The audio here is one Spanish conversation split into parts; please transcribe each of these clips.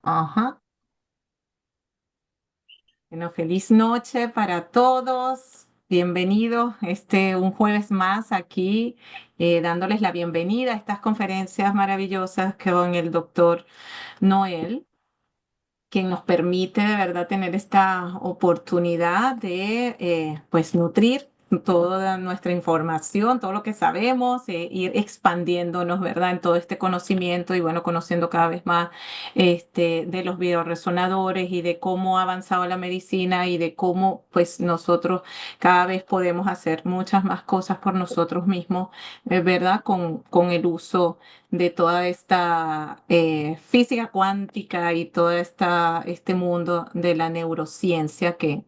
Ajá. Bueno, feliz noche para todos. Bienvenidos un jueves más aquí, dándoles la bienvenida a estas conferencias maravillosas con el doctor Noel, quien nos permite de verdad tener esta oportunidad de pues nutrir toda nuestra información, todo lo que sabemos, ir expandiéndonos, ¿verdad? En todo este conocimiento y bueno, conociendo cada vez más de los bioresonadores y de cómo ha avanzado la medicina y de cómo pues nosotros cada vez podemos hacer muchas más cosas por nosotros mismos, ¿verdad? Con el uso de toda esta física cuántica y todo este mundo de la neurociencia que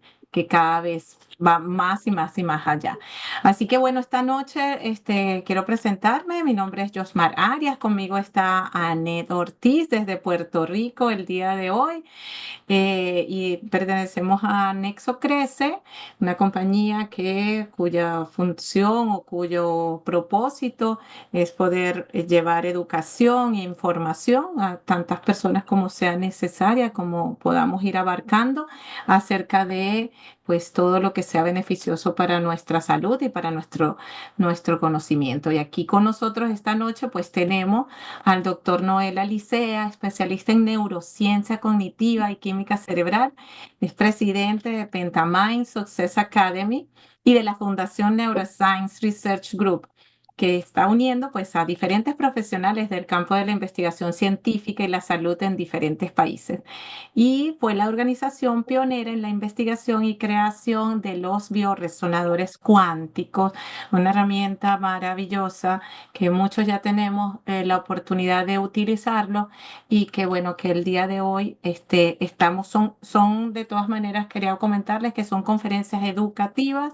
cada vez va más y más y más allá. Así que bueno, esta noche quiero presentarme. Mi nombre es Josmar Arias. Conmigo está Anet Ortiz desde Puerto Rico el día de hoy y pertenecemos a Nexo Crece, una compañía cuya función o cuyo propósito es poder llevar educación e información a tantas personas como sea necesaria, como podamos ir abarcando acerca de pues todo lo que sea beneficioso para nuestra salud y para nuestro conocimiento. Y aquí con nosotros esta noche pues tenemos al doctor Noel Alicea, especialista en neurociencia cognitiva y química cerebral. Es presidente de Pentamind Success Academy y de la Fundación Neuroscience Research Group, que está uniendo pues a diferentes profesionales del campo de la investigación científica y la salud en diferentes países. Y fue la organización pionera en la investigación y creación de los bioresonadores cuánticos, una herramienta maravillosa que muchos ya tenemos la oportunidad de utilizarlo y que bueno, que el día de hoy son de todas maneras, quería comentarles que son conferencias educativas,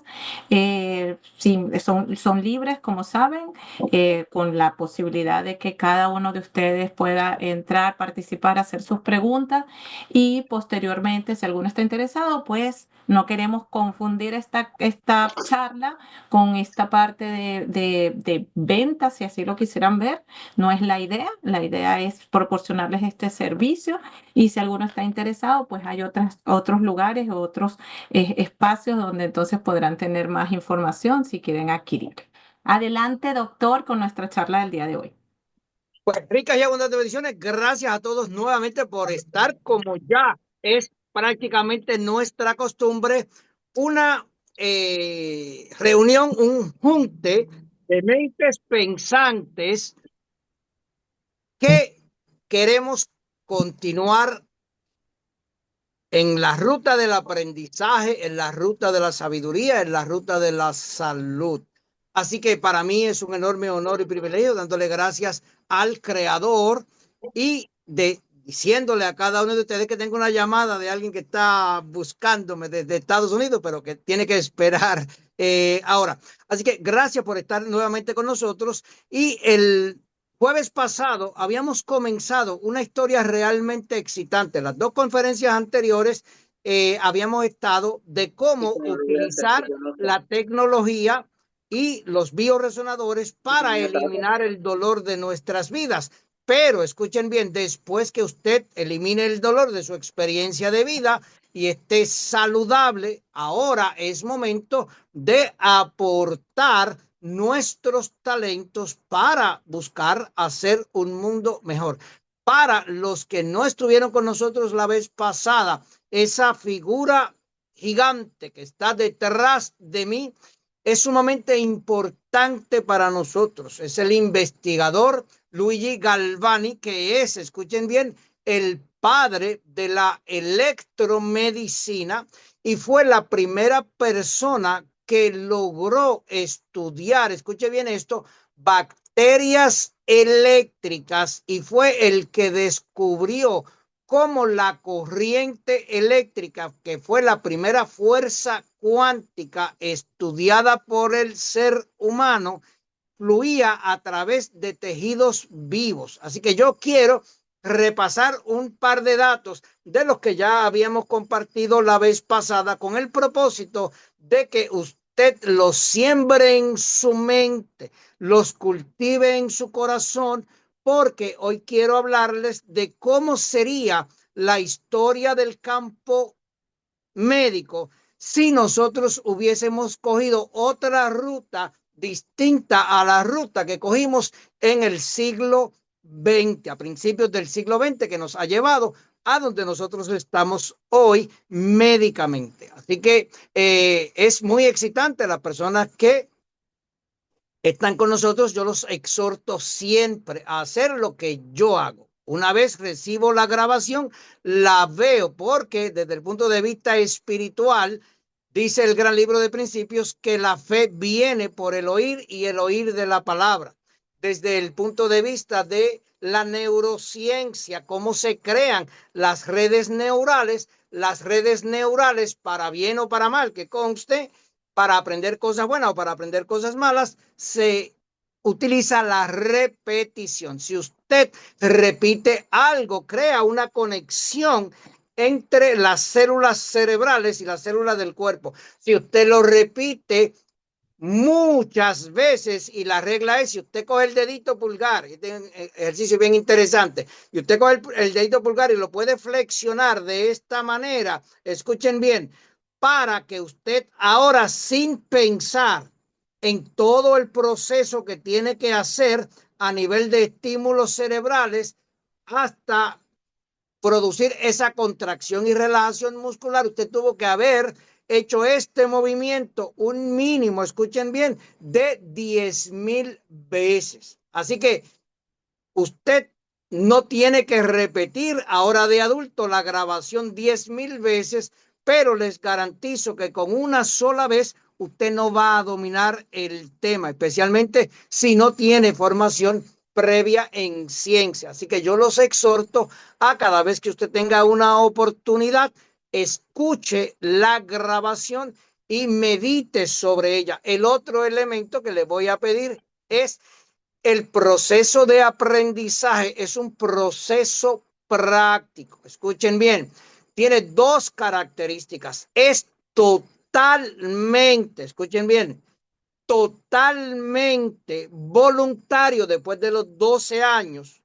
sí, son libres, como saben, con la posibilidad de que cada uno de ustedes pueda entrar, participar, hacer sus preguntas y posteriormente, si alguno está interesado, pues no queremos confundir esta charla con esta parte de ventas, si así lo quisieran ver. No es la idea es proporcionarles este servicio y si alguno está interesado, pues hay otros lugares, otros espacios donde entonces podrán tener más información si quieren adquirir. Adelante, doctor, con nuestra charla del día de hoy. Pues ricas y abundantes bendiciones. Gracias a todos nuevamente por estar, como ya es prácticamente nuestra costumbre, una reunión, un junte de mentes pensantes que queremos continuar en la ruta del aprendizaje, en la ruta de la sabiduría, en la ruta de la salud. Así que para mí es un enorme honor y privilegio dándole gracias al creador y diciéndole a cada uno de ustedes que tengo una llamada de alguien que está buscándome desde Estados Unidos, pero que tiene que esperar ahora. Así que gracias por estar nuevamente con nosotros y el jueves pasado habíamos comenzado una historia realmente excitante. Las dos conferencias anteriores habíamos estado de cómo utilizar la tecnología y los bioresonadores para eliminar el dolor de nuestras vidas. Pero escuchen bien, después que usted elimine el dolor de su experiencia de vida y esté saludable, ahora es momento de aportar nuestros talentos para buscar hacer un mundo mejor. Para los que no estuvieron con nosotros la vez pasada, esa figura gigante que está detrás de mí es sumamente importante para nosotros. Es el investigador Luigi Galvani, que es, escuchen bien, el padre de la electromedicina y fue la primera persona que logró estudiar, escuche bien esto, bacterias eléctricas y fue el que descubrió cómo la corriente eléctrica, que fue la primera fuerza cuántica estudiada por el ser humano, fluía a través de tejidos vivos. Así que yo quiero repasar un par de datos de los que ya habíamos compartido la vez pasada con el propósito de que usted los siembre en su mente, los cultive en su corazón, porque hoy quiero hablarles de cómo sería la historia del campo médico si nosotros hubiésemos cogido otra ruta distinta a la ruta que cogimos en el siglo XX, a principios del siglo XX, que nos ha llevado a donde nosotros estamos hoy médicamente. Así que es muy excitante. Las personas que están con nosotros, yo los exhorto siempre a hacer lo que yo hago. Una vez recibo la grabación, la veo porque desde el punto de vista espiritual, dice el gran libro de Principios que la fe viene por el oír y el oír de la palabra. Desde el punto de vista de la neurociencia, cómo se crean las redes neurales para bien o para mal, que conste, para aprender cosas buenas o para aprender cosas malas, se utiliza la repetición. Si usted repite algo, crea una conexión entre las células cerebrales y las células del cuerpo. Si usted lo repite muchas veces, y la regla es, si usted coge el dedito pulgar, este es un ejercicio bien interesante, y usted coge el dedito pulgar y lo puede flexionar de esta manera, escuchen bien, para que usted ahora, sin pensar en todo el proceso que tiene que hacer a nivel de estímulos cerebrales, hasta producir esa contracción y relajación muscular, usted tuvo que haber hecho este movimiento un mínimo, escuchen bien, de 10,000 veces. Así que usted no tiene que repetir ahora de adulto la grabación 10,000 veces, pero les garantizo que con una sola vez usted no va a dominar el tema, especialmente si no tiene formación previa en ciencia. Así que yo los exhorto a cada vez que usted tenga una oportunidad, escuche la grabación y medite sobre ella. El otro elemento que le voy a pedir es el proceso de aprendizaje. Es un proceso práctico. Escuchen bien, tiene dos características. Es totalmente, escuchen bien, totalmente voluntario después de los 12 años.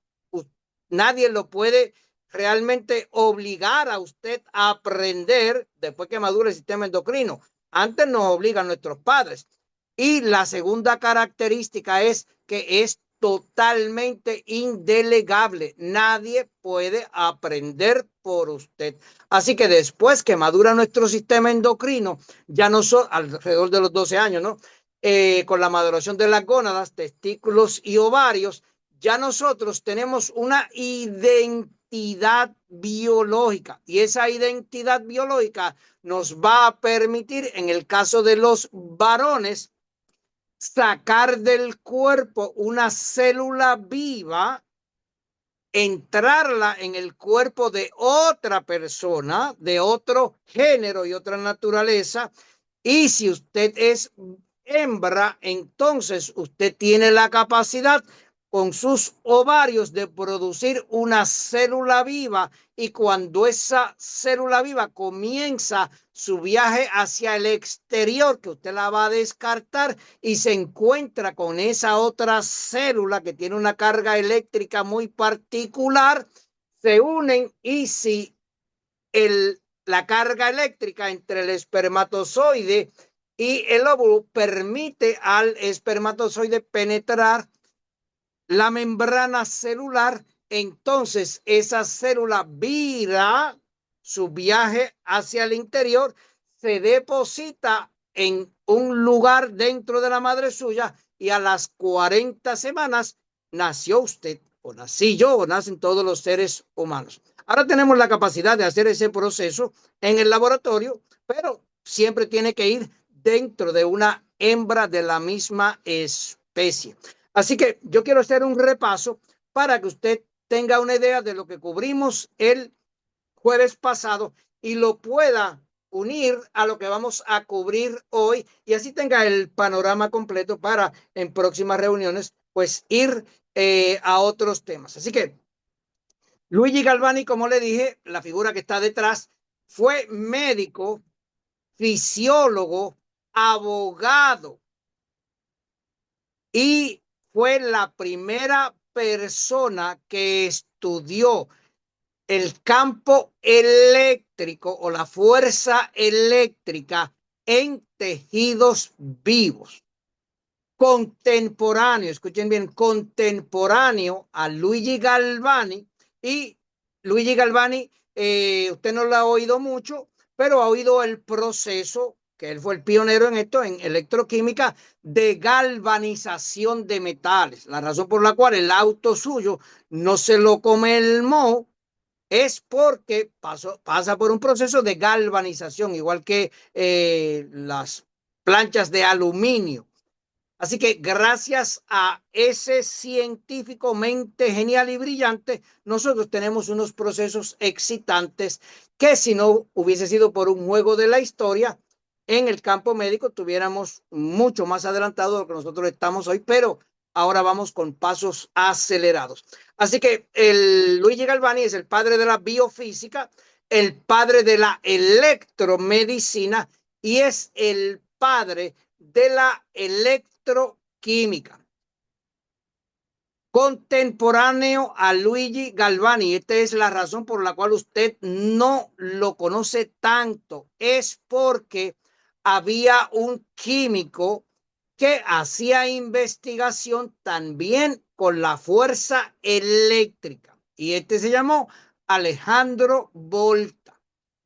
Nadie lo puede realmente obligar a usted a aprender después que madure el sistema endocrino. Antes nos obligan nuestros padres. Y la segunda característica es que es totalmente indelegable. Nadie puede aprender por usted. Así que después que madura nuestro sistema endocrino, ya no son alrededor de los 12 años, ¿no? Con la maduración de las gónadas, testículos y ovarios, ya nosotros tenemos una identidad biológica y esa identidad biológica nos va a permitir, en el caso de los varones, sacar del cuerpo una célula viva, entrarla en el cuerpo de otra persona, de otro género y otra naturaleza. Y si usted es hembra, entonces usted tiene la capacidad con sus ovarios de producir una célula viva, y cuando esa célula viva comienza su viaje hacia el exterior, que usted la va a descartar y se encuentra con esa otra célula que tiene una carga eléctrica muy particular, se unen, y si la carga eléctrica entre el espermatozoide y el óvulo permite al espermatozoide penetrar la membrana celular, entonces esa célula vira su viaje hacia el interior, se deposita en un lugar dentro de la madre suya, y a las 40 semanas nació usted, o nací yo, o nacen todos los seres humanos. Ahora tenemos la capacidad de hacer ese proceso en el laboratorio, pero siempre tiene que ir dentro de una hembra de la misma especie. Así que yo quiero hacer un repaso para que usted tenga una idea de lo que cubrimos el jueves pasado y lo pueda unir a lo que vamos a cubrir hoy, y así tenga el panorama completo para en próximas reuniones pues ir a otros temas. Así que Luigi Galvani, como le dije, la figura que está detrás, fue médico, fisiólogo, abogado, y fue la primera persona que estudió el campo eléctrico o la fuerza eléctrica en tejidos vivos. Contemporáneo, escuchen bien, contemporáneo a Luigi Galvani. Y Luigi Galvani, usted no lo ha oído mucho, pero ha oído el proceso, que él fue el pionero en esto, en electroquímica, de galvanización de metales. La razón por la cual el auto suyo no se lo come el moho es porque pasa por un proceso de galvanización, igual que las planchas de aluminio. Así que gracias a ese científico mente genial y brillante, nosotros tenemos unos procesos excitantes que si no hubiese sido por un juego de la historia, en el campo médico tuviéramos mucho más adelantado de lo que nosotros estamos hoy, pero ahora vamos con pasos acelerados. Así que el Luigi Galvani es el padre de la biofísica, el padre de la electromedicina y es el padre de la electroquímica. Contemporáneo a Luigi Galvani. Esta es la razón por la cual usted no lo conoce tanto. Es porque había un químico que hacía investigación también con la fuerza eléctrica. Y este se llamó Alejandro Volta.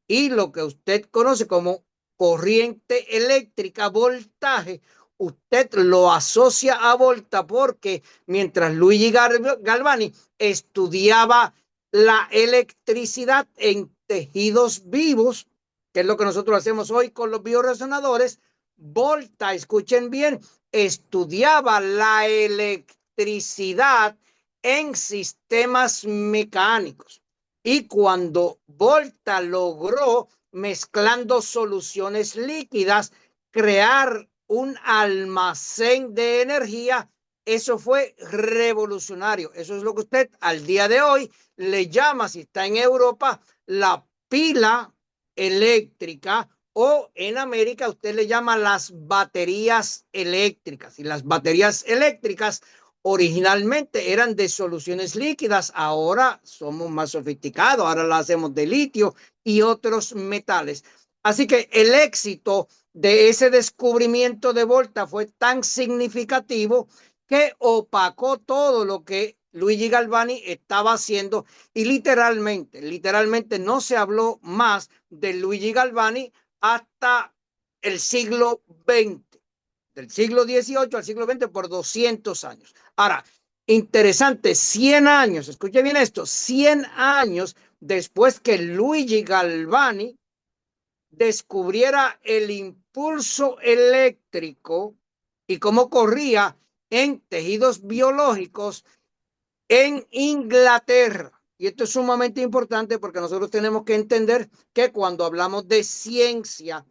Y lo que usted conoce como corriente eléctrica, voltaje, usted lo asocia a Volta porque mientras Luigi Galvani estudiaba la electricidad en tejidos vivos, que es lo que nosotros hacemos hoy con los bioresonadores, Volta, escuchen bien, estudiaba la electricidad en sistemas mecánicos. Y cuando Volta logró, mezclando soluciones líquidas, crear un almacén de energía, eso fue revolucionario. Eso es lo que usted al día de hoy le llama, si está en Europa, la pila eléctrica, o en América usted le llama las baterías eléctricas. Y las baterías eléctricas originalmente eran de soluciones líquidas, ahora somos más sofisticados, ahora las hacemos de litio y otros metales. Así que el éxito de ese descubrimiento de Volta fue tan significativo que opacó todo lo que Luigi Galvani estaba haciendo y literalmente no se habló más de Luigi Galvani hasta el siglo XX, del siglo XVIII al siglo XX por 200 años. Ahora, interesante, 100 años, escuche bien esto, 100 años después que Luigi Galvani descubriera el impulso eléctrico y cómo corría en tejidos biológicos en Inglaterra. Y esto es sumamente importante porque nosotros tenemos que entender que cuando hablamos de ciencia,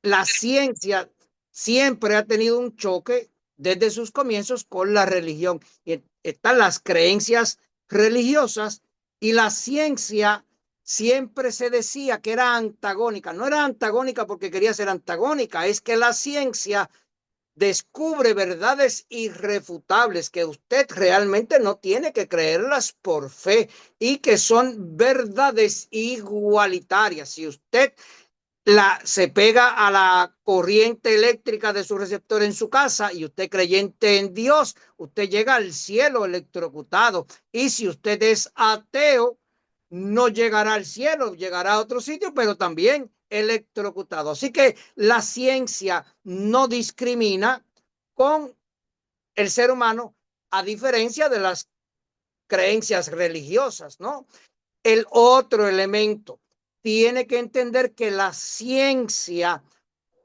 la ciencia siempre ha tenido un choque desde sus comienzos con la religión. Y están las creencias religiosas y la ciencia siempre se decía que era antagónica. No era antagónica porque quería ser antagónica, es que la ciencia descubre verdades irrefutables que usted realmente no tiene que creerlas por fe y que son verdades igualitarias. Si usted se pega a la corriente eléctrica de su receptor en su casa y usted creyente en Dios, usted llega al cielo electrocutado. Y si usted es ateo, no llegará al cielo, llegará a otro sitio, pero también electrocutado. Así que la ciencia no discrimina con el ser humano, a diferencia de las creencias religiosas, ¿no? El otro elemento, tiene que entender que la ciencia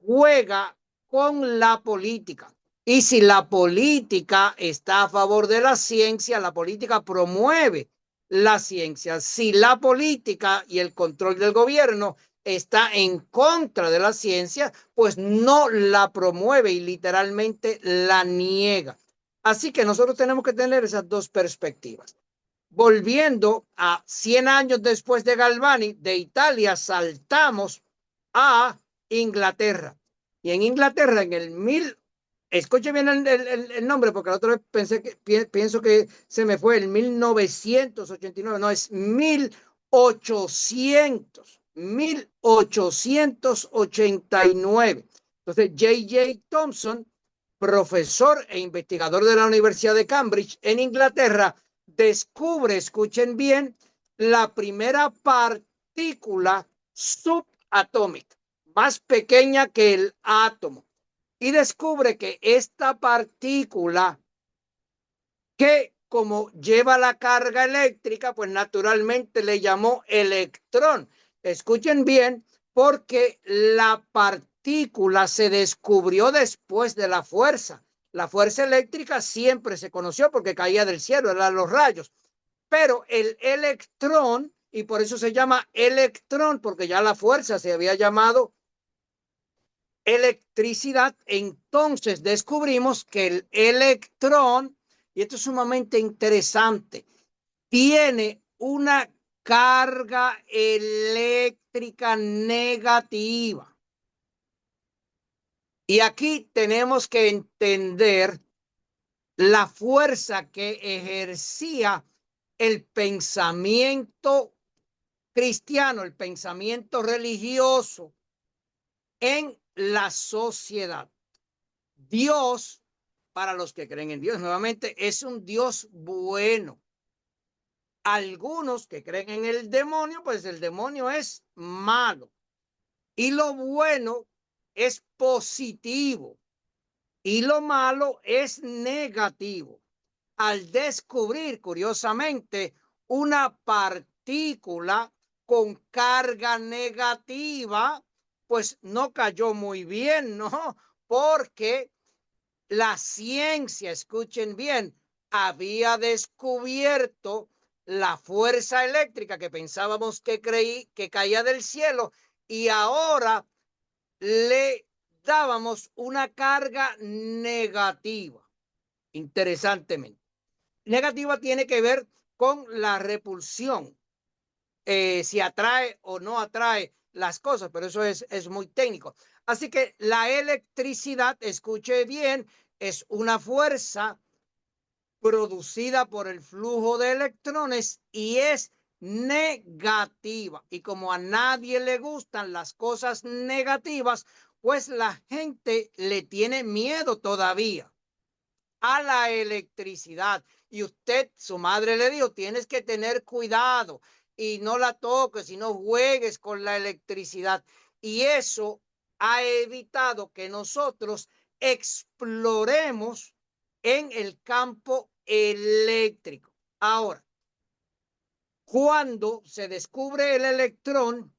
juega con la política. Y si la política está a favor de la ciencia, la política promueve la ciencia. Si la política y el control del gobierno está en contra de la ciencia, pues no la promueve y literalmente la niega. Así que nosotros tenemos que tener esas dos perspectivas. Volviendo a 100 años después de Galvani, de Italia saltamos a Inglaterra. Y en Inglaterra, en el escuche bien el nombre, porque la otra vez pienso que se me fue el 1989, no, es 1889. Entonces, J.J. Thomson, profesor e investigador de la Universidad de Cambridge en Inglaterra, descubre, escuchen bien, la primera partícula subatómica, más pequeña que el átomo, y descubre que esta partícula, que como lleva la carga eléctrica, pues naturalmente le llamó electrón. Escuchen bien, porque la partícula se descubrió después de la fuerza. La fuerza eléctrica siempre se conoció porque caía del cielo, eran los rayos. Pero el electrón, y por eso se llama electrón, porque ya la fuerza se había llamado electricidad, entonces descubrimos que el electrón, y esto es sumamente interesante, tiene una carga eléctrica negativa. Y aquí tenemos que entender la fuerza que ejercía el pensamiento cristiano, el pensamiento religioso en la sociedad. Dios, para los que creen en Dios, nuevamente, es un Dios bueno. Algunos que creen en el demonio, pues el demonio es malo. Y lo bueno es positivo. Y lo malo es negativo. Al descubrir, curiosamente, una partícula con carga negativa, pues no cayó muy bien, ¿no? Porque la ciencia, escuchen bien, había descubierto la fuerza eléctrica que pensábamos que caía del cielo, y ahora le dábamos una carga negativa. Interesantemente, negativa tiene que ver con la repulsión, si atrae o no atrae las cosas, pero eso es muy técnico. Así que la electricidad, escuche bien, es una fuerza producida por el flujo de electrones y es negativa. Y como a nadie le gustan las cosas negativas, pues la gente le tiene miedo todavía a la electricidad. Y usted, su madre le dijo, tienes que tener cuidado y no la toques y no juegues con la electricidad. Y eso ha evitado que nosotros exploremos en el campo eléctrico. Ahora, cuando se descubre el electrón,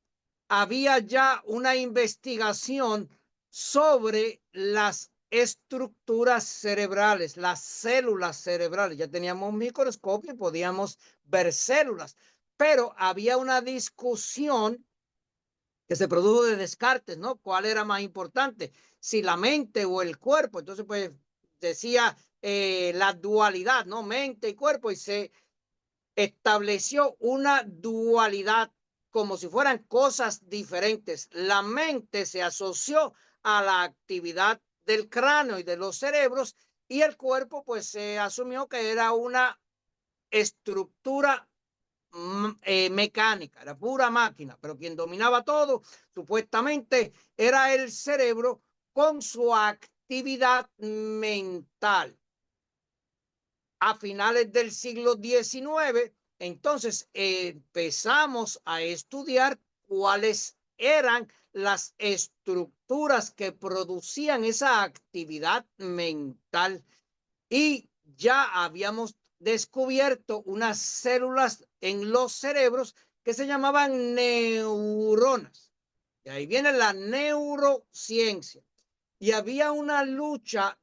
había ya una investigación sobre las estructuras cerebrales, las células cerebrales. Ya teníamos un microscopio y podíamos ver células, pero había una discusión que se produjo de Descartes, ¿no? ¿Cuál era más importante? Si la mente o el cuerpo. Entonces, pues decía la dualidad, ¿no? Mente y cuerpo, y se estableció una dualidad como si fueran cosas diferentes. La mente se asoció a la actividad del cráneo y de los cerebros, y el cuerpo pues se asumió que era una estructura mecánica, era pura máquina, pero quien dominaba todo supuestamente era el cerebro con su actividad mental. A finales del siglo XIX, entonces empezamos a estudiar cuáles eran las estructuras que producían esa actividad mental, y ya habíamos descubierto unas células en los cerebros que se llamaban neuronas. Y ahí viene la neurociencia. Y había una lucha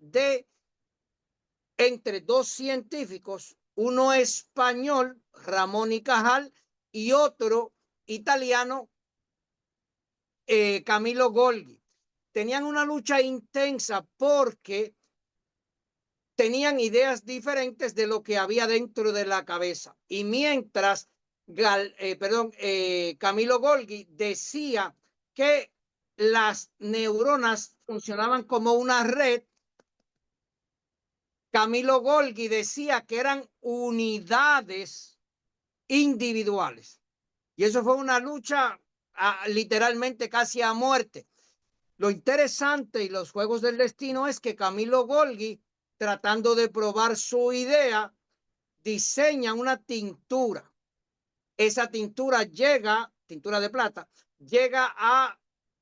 entre dos científicos, uno español, Ramón y Cajal, y otro italiano, Camilo Golgi. Tenían una lucha intensa porque tenían ideas diferentes de lo que había dentro de la cabeza. Y mientras Camilo Golgi decía que las neuronas funcionaban como una red, Camilo Golgi decía que eran unidades individuales. Y eso fue una lucha literalmente casi a muerte. Lo interesante y los juegos del destino es que Camilo Golgi, tratando de probar su idea, diseña una tintura. Esa tintura llega, tintura de plata, llega a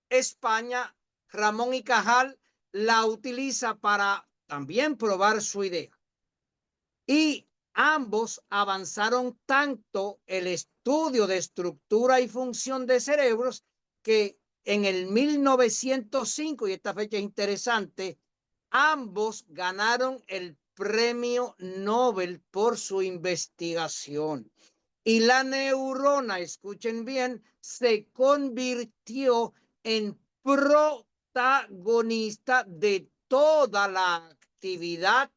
España. Ramón y Cajal la utiliza para también probar su idea. Y ambos avanzaron tanto el estudio de estructura y función de cerebros que en el 1905, y esta fecha es interesante, ambos ganaron el premio Nobel por su investigación. Y la neurona, escuchen bien, se convirtió en protagonista de toda la actividad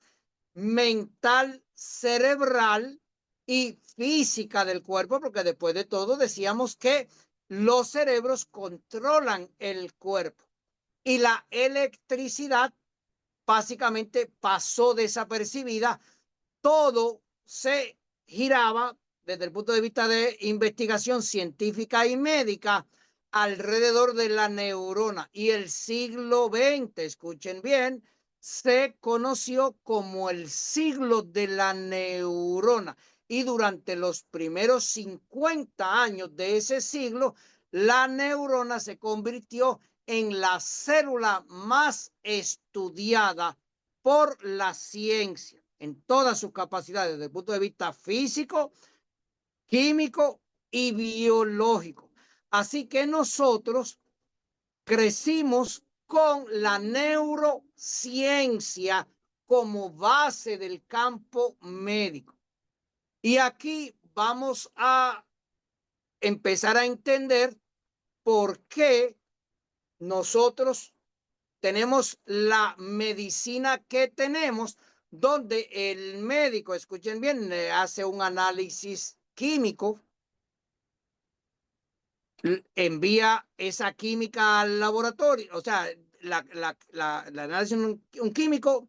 mental, cerebral y física del cuerpo, porque después de todo decíamos que los cerebros controlan el cuerpo y la electricidad básicamente pasó desapercibida. Todo se giraba desde el punto de vista de investigación científica y médica alrededor de la neurona. Y el siglo XX, escuchen bien, se conoció como el siglo de la neurona. Y durante los primeros 50 años de ese siglo, la neurona se convirtió en la célula más estudiada por la ciencia en todas sus capacidades desde el punto de vista físico, químico y biológico. Así que nosotros crecimos con la neurociencia como base del campo médico. Y aquí vamos a empezar a entender por qué nosotros tenemos la medicina que tenemos, donde el médico, escuchen bien, hace un análisis químico, envía esa química al laboratorio, o sea, la análisis un químico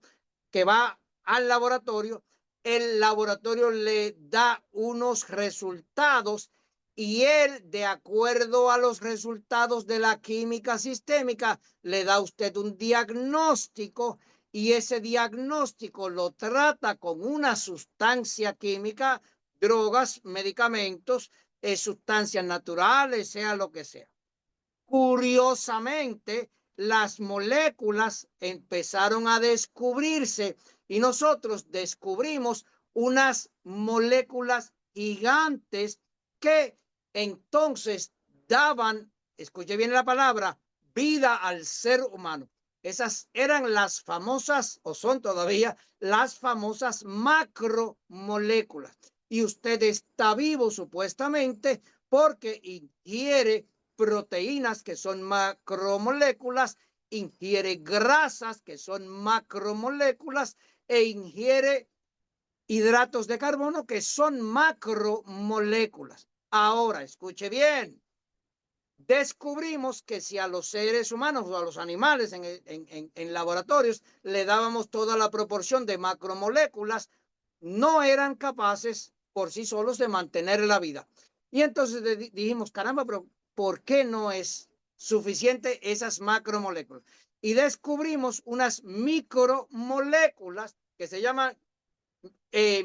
que va al laboratorio, el laboratorio le da unos resultados y él, de acuerdo a los resultados de la química sistémica, le da a usted un diagnóstico y ese diagnóstico lo trata con una sustancia química, drogas, medicamentos, sustancias naturales, sea lo que sea. Curiosamente, las moléculas empezaron a descubrirse y nosotros descubrimos unas moléculas gigantes que entonces daban, escuche bien la palabra, vida al ser humano. Esas eran las famosas, o son todavía, las famosas macromoléculas. Y usted está vivo supuestamente porque ingiere proteínas que son macromoléculas, ingiere grasas que son macromoléculas e ingiere hidratos de carbono que son macromoléculas. Ahora, escuche bien, descubrimos que si a los seres humanos o a los animales en laboratorios le dábamos toda la proporción de macromoléculas, no eran capaces por sí solos de mantener la vida. Y entonces dijimos, caramba, pero ¿por qué no es suficiente esas macromoléculas? Y descubrimos unas micromoléculas que se llaman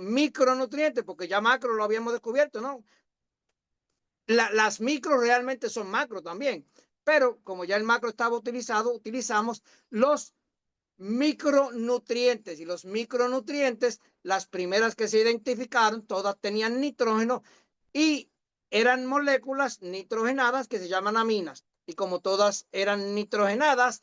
micronutrientes, porque ya macro lo habíamos descubierto, ¿no? Las micro realmente son macro también, pero como ya el macro estaba utilizado, utilizamos los micronutrientes. Y los micronutrientes, las primeras que se identificaron, todas tenían nitrógeno y eran moléculas nitrogenadas que se llaman aminas. Y como todas eran nitrogenadas,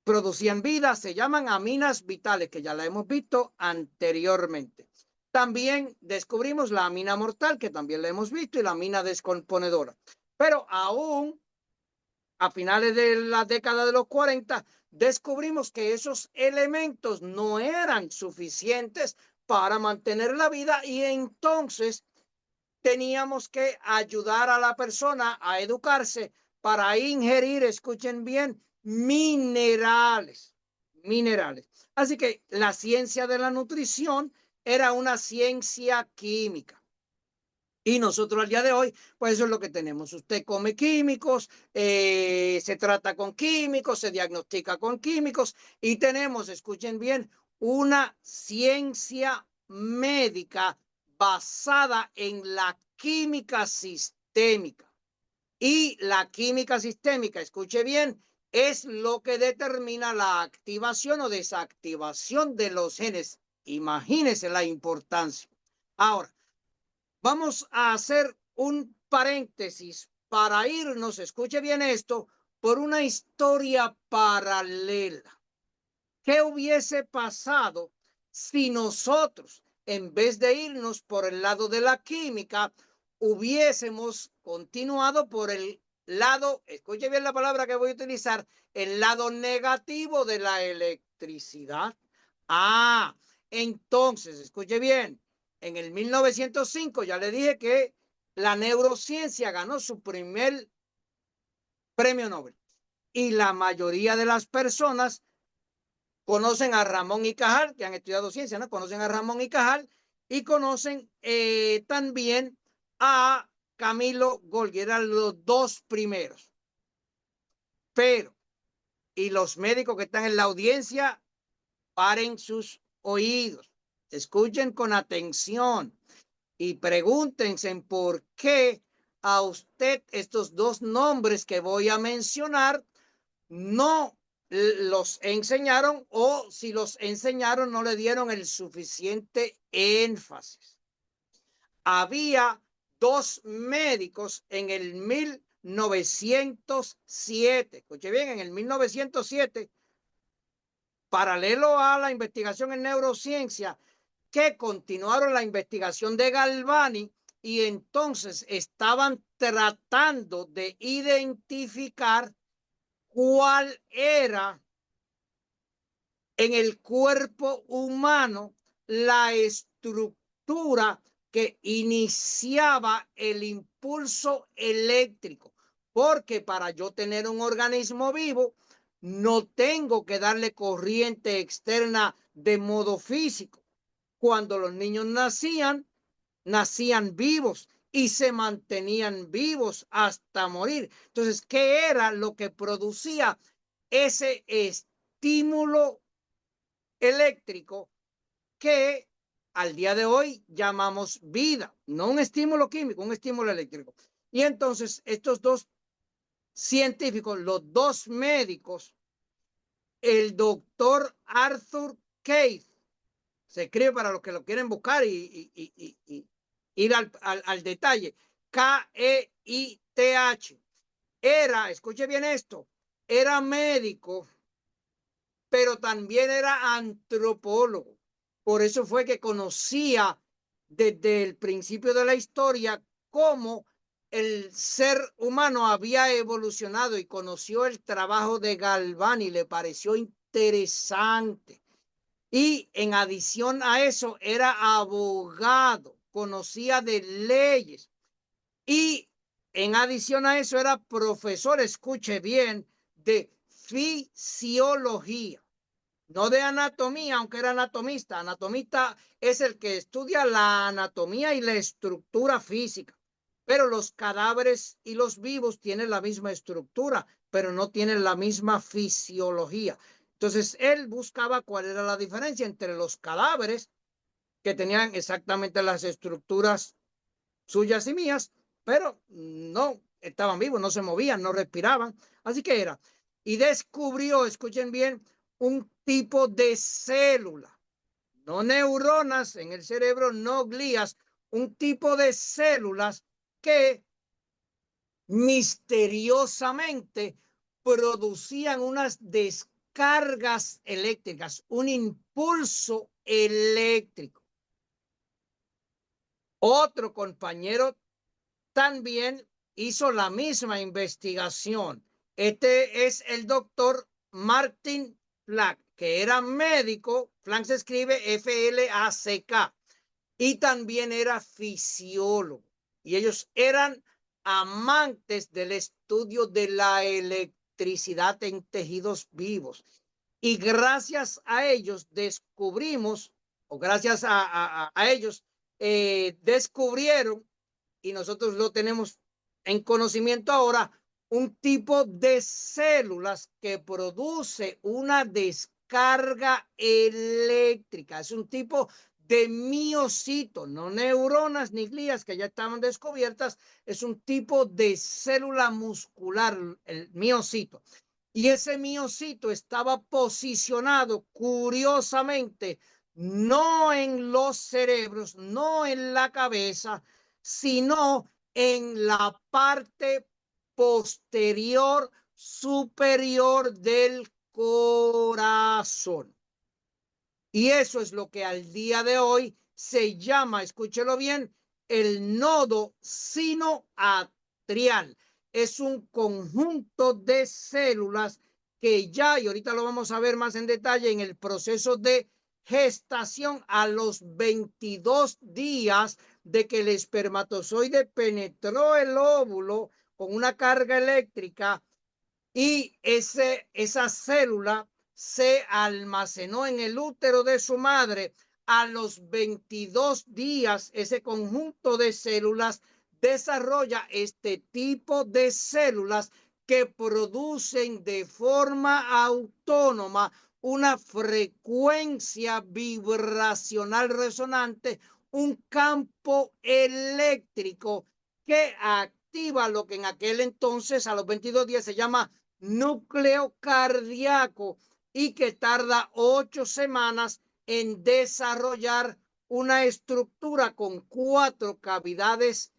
producían vida, se llaman aminas vitales, que ya la hemos visto anteriormente. También descubrimos la amina mortal, que también la hemos visto, y la amina descomponedora. Pero aún a finales de la década de los 40, descubrimos que esos elementos no eran suficientes para mantener la vida y entonces teníamos que ayudar a la persona a educarse para ingerir, escuchen bien, minerales, minerales. Así que la ciencia de la nutrición era una ciencia química. Y nosotros al día de hoy, pues eso es lo que tenemos. Usted come químicos, se trata con químicos, se diagnostica con químicos y tenemos, escuchen bien, una ciencia médica basada en la química sistémica. Y la química sistémica, escuche bien, es lo que determina la activación o desactivación de los genes. Imagínense la importancia. Ahora, vamos a hacer un paréntesis para irnos, escuche bien esto, por una historia paralela. ¿Qué hubiese pasado si nosotros, en vez de irnos por el lado de la química, hubiésemos continuado por el lado, escuche bien la palabra que voy a utilizar, el lado negativo de la electricidad? Ah, entonces, escuche bien, en el 1905 ya le dije que la neurociencia ganó su primer premio Nobel y la mayoría de las personas conocen a Ramón y Cajal, que han estudiado ciencia, ¿no? Conocen a Ramón y Cajal y conocen también a Camilo Golgi, eran los dos primeros. Pero, y los médicos que están en la audiencia, paren sus oídos, escuchen con atención y pregúntense por qué a usted estos dos nombres que voy a mencionar no los enseñaron o si los enseñaron no le dieron el suficiente énfasis. Había dos médicos en el 1907, escuche bien, en el 1907, paralelo a la investigación en neurociencia, que continuaron la investigación de Galvani y entonces estaban tratando de identificar cuál era en el cuerpo humano la estructura que iniciaba el impulso eléctrico. Porque para yo tener un organismo vivo, no tengo que darle corriente externa de modo físico. Cuando los niños nacían, nacían vivos y se mantenían vivos hasta morir. Entonces, ¿qué era lo que producía ese estímulo eléctrico que al día de hoy llamamos vida? No un estímulo químico, un estímulo eléctrico. Y entonces estos dos científicos, los dos médicos, el doctor Arthur Keith, se escribe para los que lo quieren buscar y ir al detalle, Keith, era, escuche bien esto, era médico, pero también era antropólogo. Por eso fue que conocía desde el principio de la historia cómo el ser humano había evolucionado y conoció el trabajo de Galvani, le pareció interesante. Y en adición a eso era abogado, conocía de leyes y en adición a eso era profesor, escuche bien, de fisiología. No de anatomía, aunque era anatomista. Anatomista es el que estudia la anatomía y la estructura física. Pero los cadáveres y los vivos tienen la misma estructura, pero no tienen la misma fisiología. Entonces, él buscaba cuál era la diferencia entre los cadáveres, que tenían exactamente las estructuras suyas y mías, pero no estaban vivos, no se movían, no respiraban. Así que era. Y descubrió, escuchen bien, un tipo de célula, no neuronas en el cerebro, no glías, un tipo de células que misteriosamente producían unas descargas eléctricas, un impulso eléctrico. Otro compañero también hizo la misma investigación. Este es el doctor Martin Flack, que era médico. Flack se escribe F-L-A-C-K, y también era fisiólogo. Y ellos eran amantes del estudio de la electricidad en tejidos vivos. Y gracias a ellos descubrimos, o gracias a ellos, descubrieron y nosotros lo tenemos en conocimiento ahora, un tipo de células que produce una descarga eléctrica. Es un tipo de miocito, no neuronas ni glías que ya estaban descubiertas, es un tipo de célula muscular, el miocito. Y ese miocito estaba posicionado curiosamente no en los cerebros, no en la cabeza, sino en la parte posterior superior del corazón. Y eso es lo que al día de hoy se llama, escúchelo bien, el nodo sinoatrial. Es un conjunto de células que ya, y ahorita lo vamos a ver más en detalle, en el proceso de gestación a los 22 días de que el espermatozoide penetró el óvulo con una carga eléctrica y esa célula se almacenó en el útero de su madre. A los 22 días, ese conjunto de células desarrolla este tipo de células que producen de forma autónoma una frecuencia vibracional resonante, un campo eléctrico que activa lo que en aquel entonces, a los 22 días, se llama núcleo cardíaco y que tarda 8 semanas en desarrollar una estructura con 4 cavidades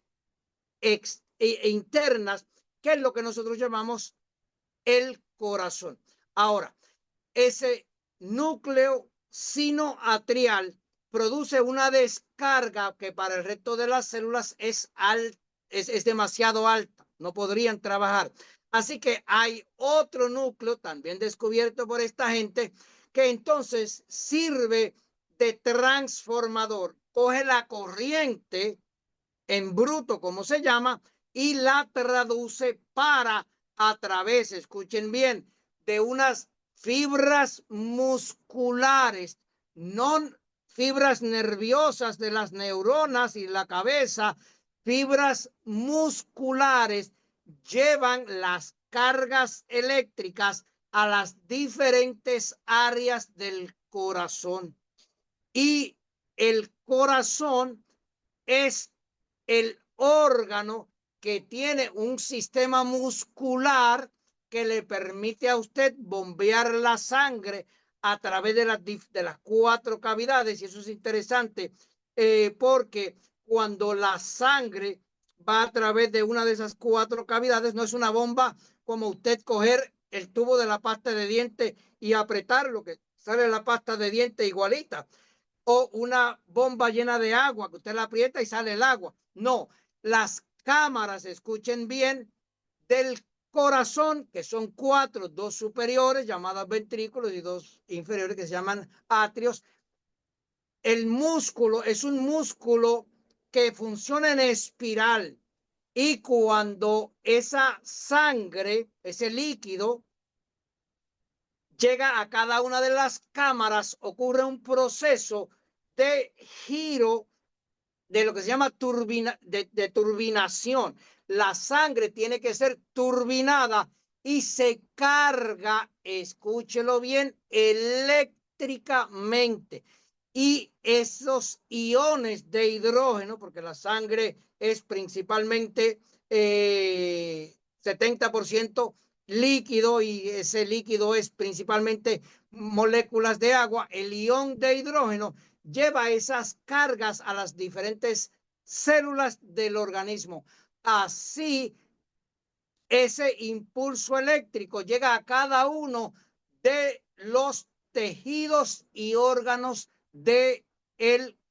internas, que es lo que nosotros llamamos el corazón. Ahora, ese núcleo sinoatrial produce una descarga que para el resto de las células es demasiado alta, no podrían trabajar. Así que hay otro núcleo también descubierto por esta gente que entonces sirve de transformador, coge la corriente en bruto, como se llama, y la traduce para a través, escuchen bien, de unas fibras musculares, no fibras nerviosas de las neuronas y la cabeza, fibras musculares llevan las cargas eléctricas a las diferentes áreas del corazón. Y el corazón es el órgano que tiene un sistema muscular que le permite a usted bombear la sangre a través de las 4 cavidades. Y eso es interesante porque cuando la sangre va a través de una de esas 4 cavidades, no es una bomba como usted coger el tubo de la pasta de diente y apretar lo que sale la pasta de diente igualita, o una bomba llena de agua que usted la aprieta y sale el agua. No, las cámaras, escuchen bien, del corazón, que son 4, 2 superiores llamadas ventrículos y 2 inferiores que se llaman atrios. El músculo es un músculo que funciona en espiral, y cuando esa sangre, ese líquido, llega a cada una de las cámaras, ocurre un proceso de giro de lo que se llama turbinación. La sangre tiene que ser turbinada y se carga, escúchelo bien, eléctricamente. Y esos iones de hidrógeno, porque la sangre es principalmente 70% líquido, y ese líquido es principalmente moléculas de agua, el ion de hidrógeno lleva esas cargas a las diferentes células del organismo. Así, ese impulso eléctrico llega a cada uno de los tejidos y órganos del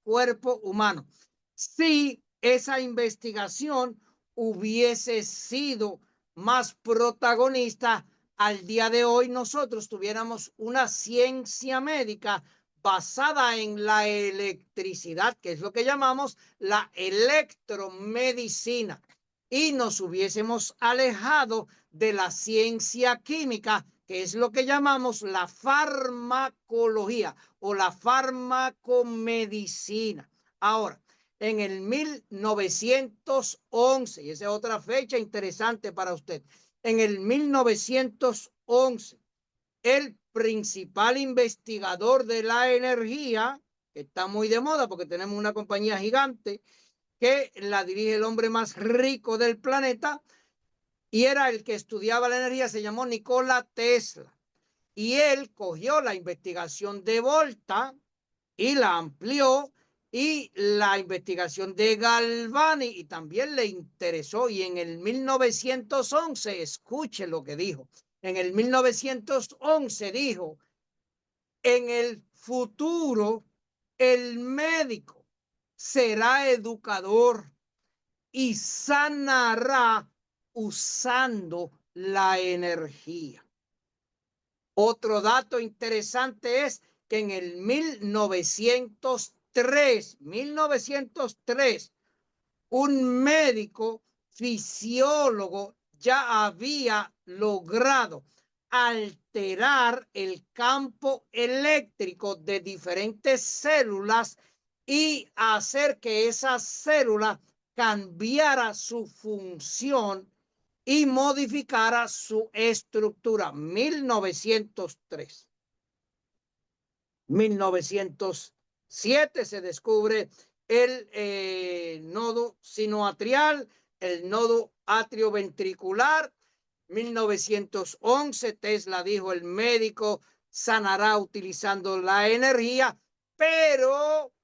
cuerpo humano. Si esa investigación hubiese sido más protagonista, al día de hoy nosotros tuviéramos una ciencia médica basada en la electricidad, que es lo que llamamos la electromedicina, y nos hubiésemos alejado de la ciencia química, que es lo que llamamos la farmacología o la farmacomedicina. Ahora, en el 1911, y esa es otra fecha interesante para usted. En el 1911, el principal investigador de la energía, que está muy de moda porque tenemos una compañía gigante que la dirige el hombre más rico del planeta, y era el que estudiaba la energía, se llamó Nikola Tesla. Y él cogió la investigación de Volta y la amplió, y la investigación de Galvani, y también le interesó, y en el 1911, escuche lo que dijo, en el 1911 dijo: en el futuro el médico será educador y sanará usando la energía. Otro dato interesante es que en el 1903, un médico fisiólogo ya había logrado alterar el campo eléctrico de diferentes células y hacer que esa célula cambiara su función y modificara su estructura. 1903. 1907 se descubre el nodo sinoatrial, el nodo atrioventricular. 1911 Tesla dijo: el médico sanará utilizando la energía, pero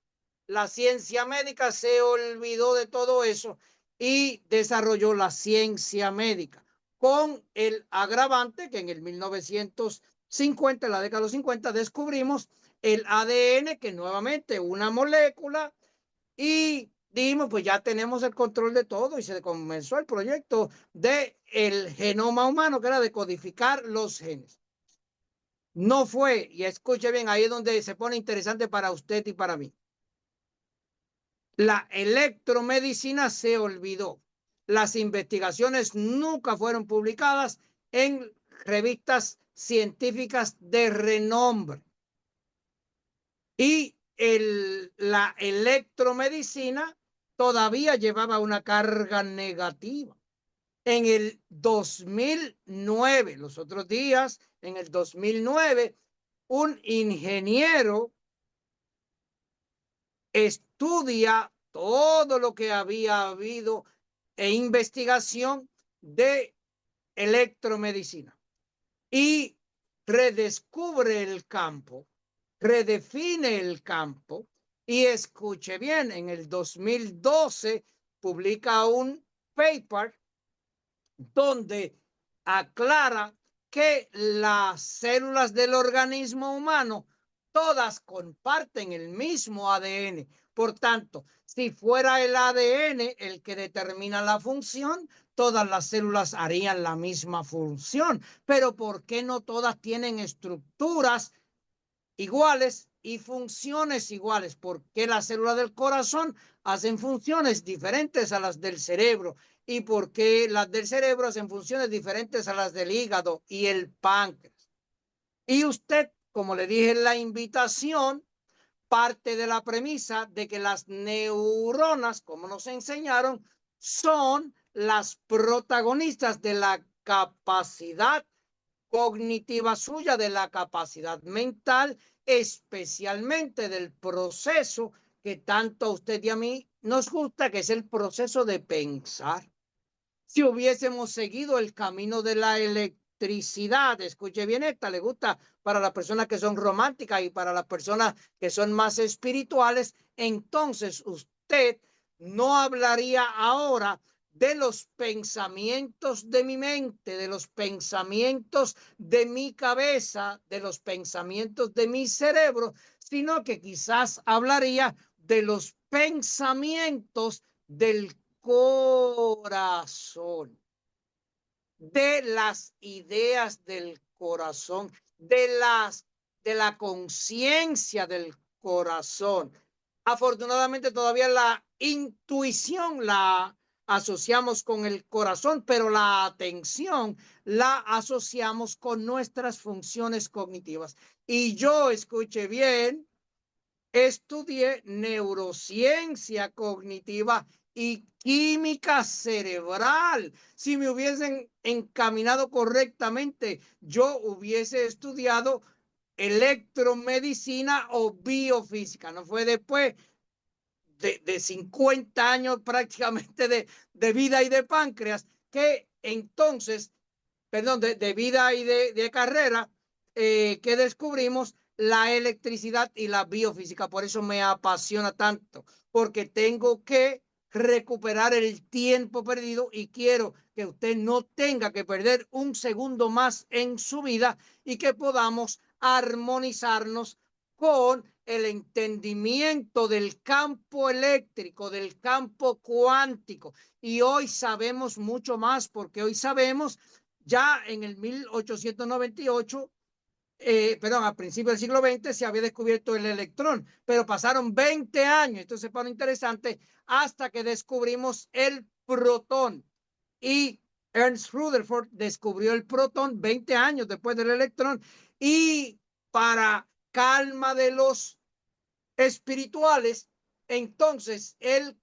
la ciencia médica se olvidó de todo eso y desarrolló la ciencia médica, con el agravante que en el 1950, en la década de los 50, descubrimos el ADN, que nuevamente una molécula, y dijimos, pues ya tenemos el control de todo, y se comenzó el proyecto del genoma humano, que era de codificar los genes. No fue, y escuche bien, ahí es donde se pone interesante para usted y para mí. La electromedicina se olvidó. Las investigaciones nunca fueron publicadas en revistas científicas de renombre. Y la electromedicina todavía llevaba una carga negativa. En el 2009, los otros días, en el 2009, un ingeniero estudia todo lo que había habido e investigación de electromedicina y redescubre el campo, redefine el campo, y escuche bien, en el 2012 publica un paper donde aclara que las células del organismo humano todas comparten el mismo ADN. Por tanto, si fuera el ADN el que determina la función, todas las células harían la misma función. Pero ¿por qué no todas tienen estructuras iguales y funciones iguales? ¿Por qué las células del corazón hacen funciones diferentes a las del cerebro? ¿Y por qué las del cerebro hacen funciones diferentes a las del hígado y el páncreas? Y usted, como le dije en la invitación, parte de la premisa de que las neuronas, como nos enseñaron, son las protagonistas de la capacidad cognitiva suya, de la capacidad mental, especialmente del proceso que tanto a usted y a mí nos gusta, que es el proceso de pensar. Si hubiésemos seguido el camino de la electricidad, escuche bien, esta le gusta para las personas que son románticas y para las personas que son más espirituales, entonces usted no hablaría ahora de los pensamientos de mi mente, de los pensamientos de mi cabeza, de los pensamientos de mi cerebro, sino que quizás hablaría de los pensamientos del corazón, de las ideas del corazón, de la conciencia del corazón. Afortunadamente todavía la intuición la asociamos con el corazón, pero la atención la asociamos con nuestras funciones cognitivas. Y yo, escuche bien, estudié neurociencia cognitiva y química cerebral. Si me hubiesen encaminado correctamente, yo hubiese estudiado electromedicina o biofísica. No fue después de 50 años prácticamente de vida y de páncreas que entonces, perdón, de vida y de carrera, que descubrimos la electricidad y la biofísica. Por eso me apasiona tanto, porque tengo que recuperar el tiempo perdido y quiero que usted no tenga que perder un segundo más en su vida y que podamos armonizarnos con el entendimiento del campo eléctrico, del campo cuántico. Y hoy sabemos mucho más, porque hoy sabemos ya en el 1898, perdón, a principios del siglo XX se había descubierto el electrón, pero pasaron 20 años, entonces se pone interesante, hasta que descubrimos el protón. Y Ernst Rutherford descubrió el protón 20 años después del electrón, y para calma de los espirituales, entonces el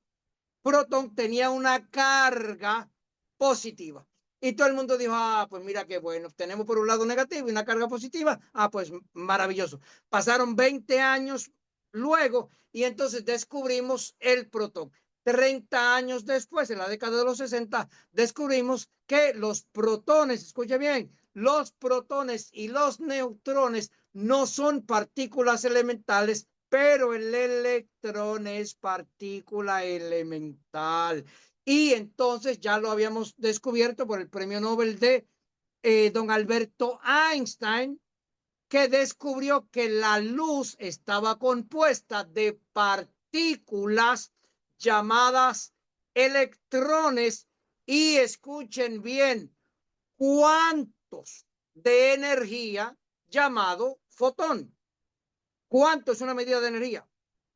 protón tenía una carga positiva. Y todo el mundo dijo, ah, pues mira qué bueno, tenemos por un lado negativo y una carga positiva, ah, pues maravilloso. Pasaron 20 años luego y entonces descubrimos el protón. 30 años después, en la década de los 60, descubrimos que los protones, escuche bien, los protones y los neutrones no son partículas elementales, pero el electrón es partícula elemental. Y entonces ya lo habíamos descubierto por el premio Nobel de don Alberto Einstein, que descubrió que la luz estaba compuesta de partículas llamadas electrones y, escuchen bien, cuantos de energía llamado fotón. ¿Cuánto es una medida de energía?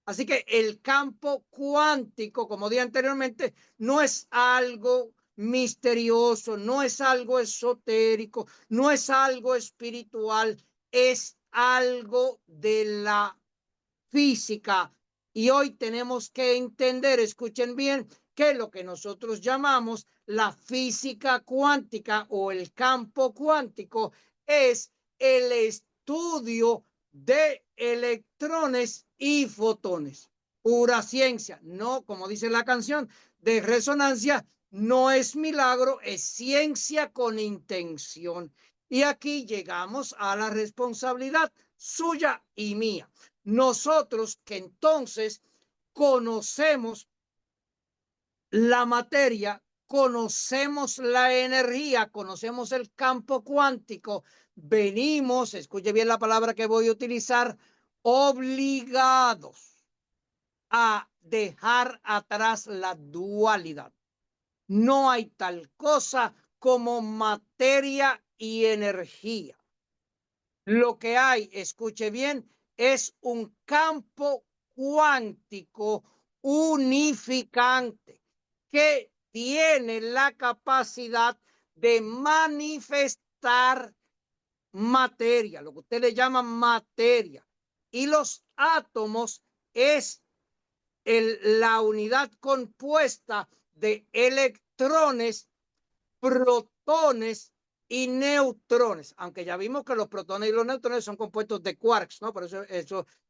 Así que el campo cuántico, como dije anteriormente, no es algo misterioso, no es algo esotérico, no es algo espiritual, es algo de la física. Y hoy tenemos que entender, escuchen bien, que lo que nosotros llamamos la física cuántica o el campo cuántico es el estudio de electrones y fotones. Pura ciencia, no, como dice la canción, de resonancia, no es milagro, es ciencia con intención. Y aquí llegamos a la responsabilidad suya y mía. Nosotros que entonces conocemos la materia, conocemos la energía, conocemos el campo cuántico, venimos, escuche bien la palabra que voy a utilizar, obligados a dejar atrás la dualidad. No hay tal cosa como materia y energía. Lo que hay, escuche bien, es un campo cuántico unificante que tiene la capacidad de manifestar materia, lo que usted le llama materia. Y los átomos es la unidad compuesta de electrones, protones y neutrones, aunque ya vimos que los protones y los neutrones son compuestos de quarks, ¿no? Por eso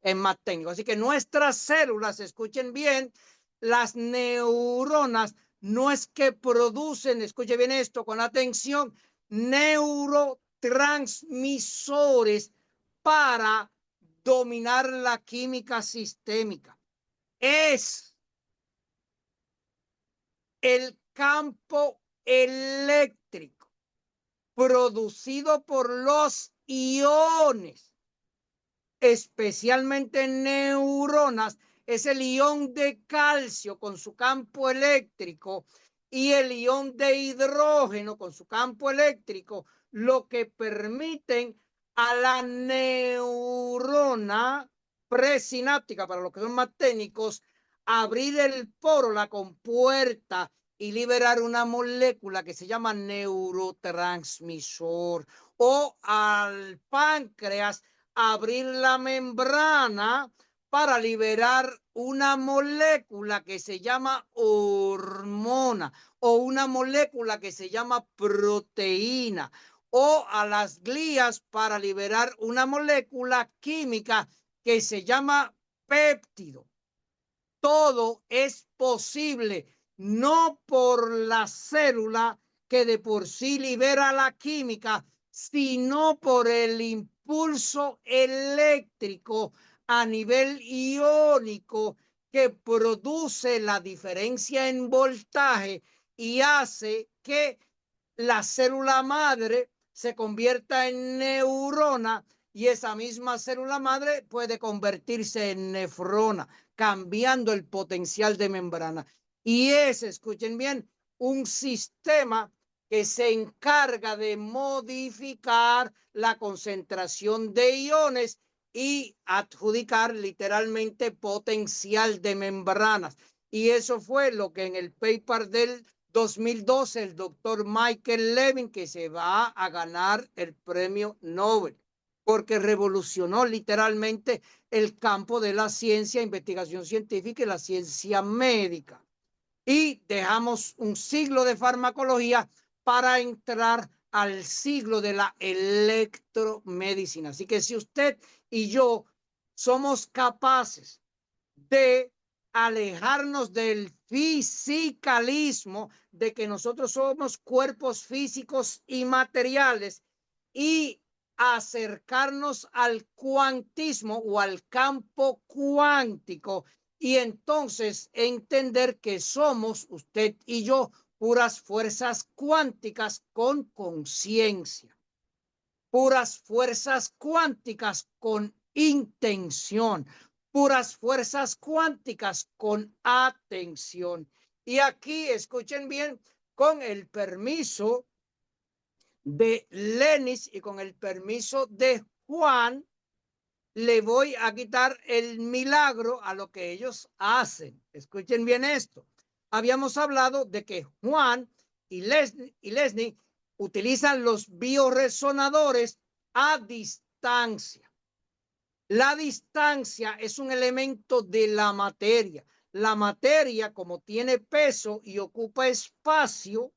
es más técnico. Así que nuestras células, escuchen bien, las neuronas no es que producen, escuchen bien esto con atención, neurotransmisores para dominar la química sistémica. Es el campo eléctrico producido por los iones, especialmente neuronas, es el ion de calcio con su campo eléctrico y el ion de hidrógeno con su campo eléctrico, lo que permiten a la neurona presináptica, para los que son más técnicos, abrir el poro, la compuerta, y liberar una molécula que se llama neurotransmisor, o al páncreas abrir la membrana para liberar una molécula que se llama hormona o una molécula que se llama proteína, o a las glías para liberar una molécula química que se llama péptido. Todo es posible, no por la célula que de por sí libera la química, sino por el impulso eléctrico a nivel iónico que produce la diferencia en voltaje y hace que la célula madre se convierta en neurona, y esa misma célula madre puede convertirse en nefrona, cambiando el potencial de membrana. Y es, escuchen bien, un sistema que se encarga de modificar la concentración de iones y adjudicar literalmente potencial de membranas. Y eso fue lo que en el paper del 2012 el doctor Michael Levin, que se va a ganar el premio Nobel, porque revolucionó literalmente el campo de la ciencia, investigación científica y la ciencia médica. Y dejamos un siglo de farmacología para entrar al siglo de la electromedicina. Así que si usted y yo somos capaces de alejarnos del fisicalismo, de que nosotros somos cuerpos físicos y materiales, y acercarnos al cuantismo o al campo cuántico, y entonces entender que somos usted y yo puras fuerzas cuánticas con conciencia, puras fuerzas cuánticas con intención, puras fuerzas cuánticas con atención. Y aquí escuchen bien, con el permiso de Lenis y con el permiso de Juan, le voy a quitar el milagro a lo que ellos hacen. Escuchen bien esto. Habíamos hablado de que Juan y Leslie utilizan los bioresonadores a distancia. La distancia es un elemento de la materia. La materia, como tiene peso y ocupa espacio,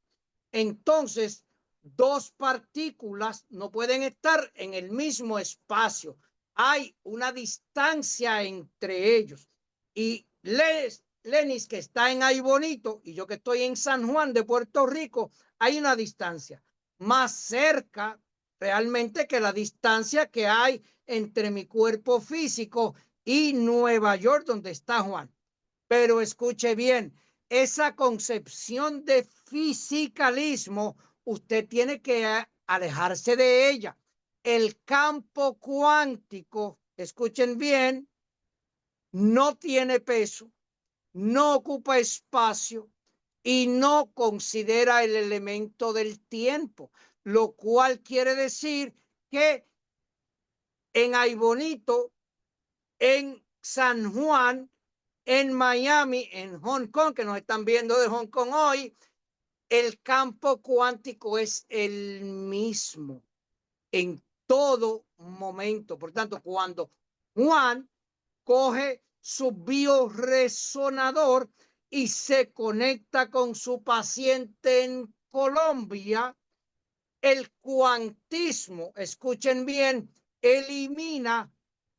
entonces dos partículas no pueden estar en el mismo espacio. Hay una distancia entre ellos. Y Lenis, que está en Ay Bonito, y yo que estoy en San Juan de Puerto Rico, hay una distancia más cerca realmente que la distancia que hay entre mi cuerpo físico y Nueva York, donde está Juan. Pero escuche bien, esa concepción de fisicalismo, usted tiene que alejarse de ella. El campo cuántico, escuchen bien, no tiene peso, no ocupa espacio y no considera el elemento del tiempo, lo cual quiere decir que en Aybonito, en San Juan, en Miami, en Hong Kong, que nos están viendo de Hong Kong hoy, el campo cuántico es el mismo en todo momento. Por tanto, cuando Juan coge su bioresonador y se conecta con su paciente en Colombia, el cuantismo, escuchen bien, elimina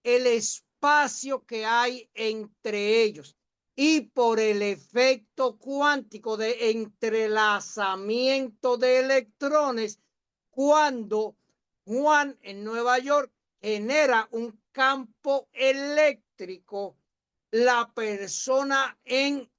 el espacio que hay entre ellos. Y por el efecto cuántico de entrelazamiento de electrones, cuando Juan en Nueva York genera un campo eléctrico, la persona en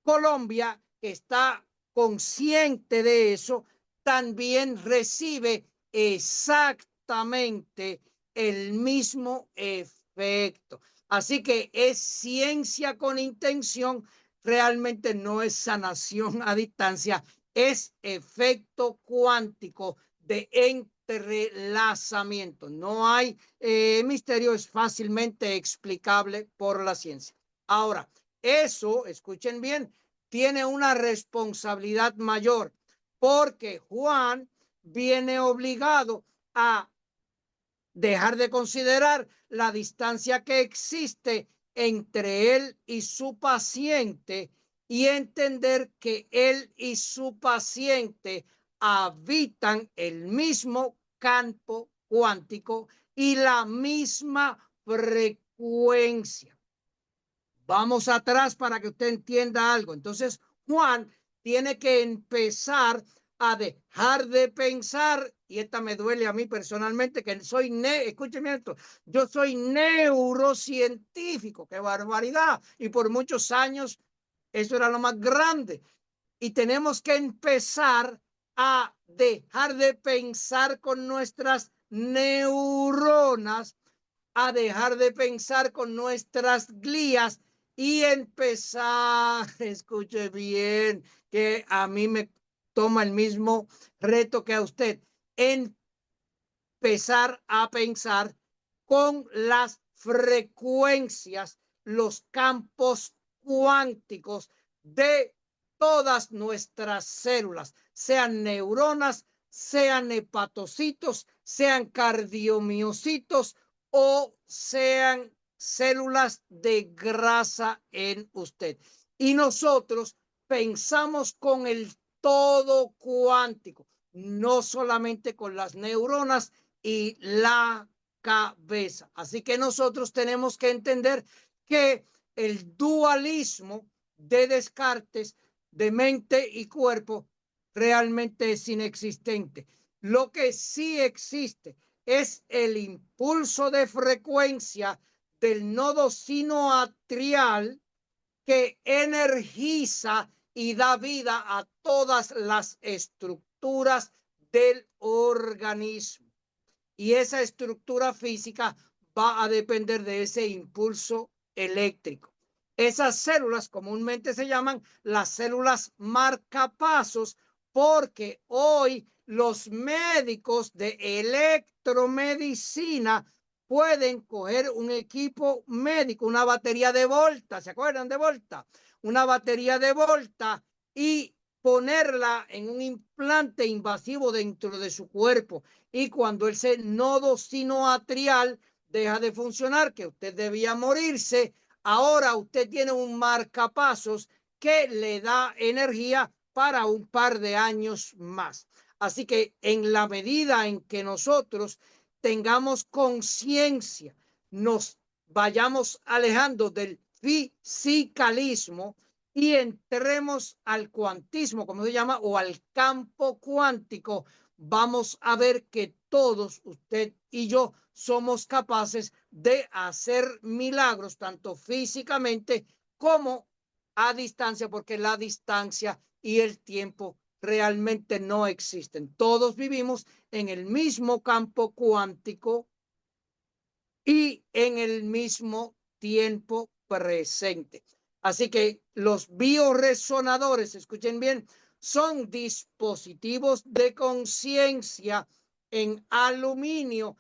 Colombia que está consciente de eso también recibe exactamente el mismo efecto. Así que es ciencia con intención, realmente no es sanación a distancia, es efecto cuántico de entrelazamiento. No hay misterio, es fácilmente explicable por la ciencia. Ahora, eso, escuchen bien, tiene una responsabilidad mayor, porque Juan viene obligado a dejar de considerar la distancia que existe entre él y su paciente y entender que él y su paciente habitan el mismo campo cuántico y la misma frecuencia. Vamos atrás para que usted entienda algo. Entonces, Juan tiene que empezar a dejar de pensar, y esta me duele a mí personalmente, que soy, escúcheme esto, yo soy neurocientífico, qué barbaridad, y por muchos años eso era lo más grande. Y tenemos que empezar a dejar de pensar con nuestras neuronas, a dejar de pensar con nuestras glías y empezar, escuche bien, que a mí me toma el mismo reto que a usted, empezar a pensar con las frecuencias, los campos cuánticos de todas nuestras células, sean neuronas, sean hepatocitos, sean cardiomiocitos o sean células de grasa en usted. Y nosotros pensamos con el todo cuántico, no solamente con las neuronas y la cabeza. Así que nosotros tenemos que entender que el dualismo de Descartes de mente y cuerpo realmente es inexistente. Lo que sí existe es el impulso de frecuencia del nodo sinoatrial que energiza y da vida a todas las estructuras del organismo. Y esa estructura física va a depender de ese impulso eléctrico. Esas células comúnmente se llaman las células marcapasos porque hoy los médicos de electromedicina pueden coger un equipo médico, una batería de Volta, ¿se acuerdan de Volta? Una batería de Volta y ponerla en un implante invasivo dentro de su cuerpo. Y cuando ese nodo sinoatrial deja de funcionar, que usted debía morirse, ahora usted tiene un marcapasos que le da energía para un par de años más. Así que en la medida en que nosotros tengamos conciencia, nos vayamos alejando del fisicalismo y entremos al cuantismo, como se llama, o al campo cuántico, vamos a ver que todos, usted y yo, somos capaces de hacer milagros, tanto físicamente como a distancia, porque la distancia y el tiempo realmente no existen. Todos vivimos en el mismo campo cuántico y en el mismo tiempo presente. Así que los bioresonadores, escuchen bien, son dispositivos de conciencia en aluminio,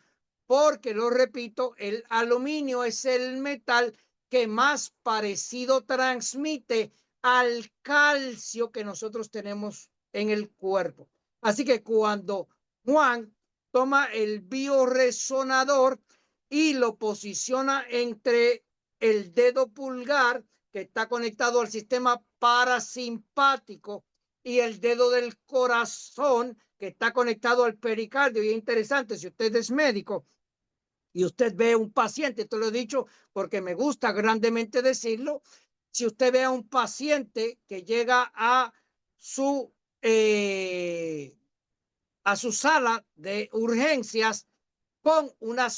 porque lo repito, el aluminio es el metal que más parecido transmite al calcio que nosotros tenemos en el cuerpo. Así que cuando Juan toma el bioresonador y lo posiciona entre el dedo pulgar, que está conectado al sistema parasimpático, y el dedo del corazón, que está conectado al pericardio. Y es interesante, si usted es médico y usted ve a un paciente, esto lo he dicho porque me gusta grandemente decirlo, si usted ve a un paciente que llega a su sala de urgencias con unas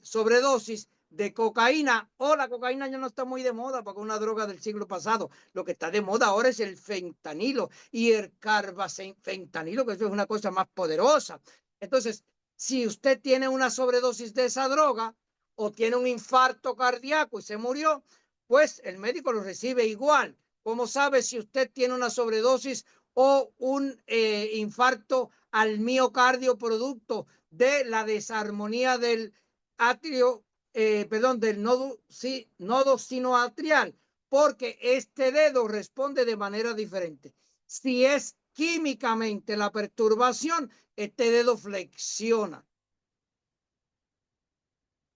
sobredosis de cocaína, o la cocaína ya no está muy de moda porque es una droga del siglo pasado. Lo que está de moda ahora es el fentanilo y el carbafentanilo, que eso es una cosa más poderosa. Entonces, si usted tiene una sobredosis de esa droga o tiene un infarto cardíaco y se murió, pues el médico lo recibe igual. ¿Cómo sabe si usted tiene una sobredosis o un infarto al miocardio producto de la desarmonía del atrio, perdón, del nodo sinoatrial? Porque este dedo responde de manera diferente. Si es químicamente la perturbación, este dedo flexiona.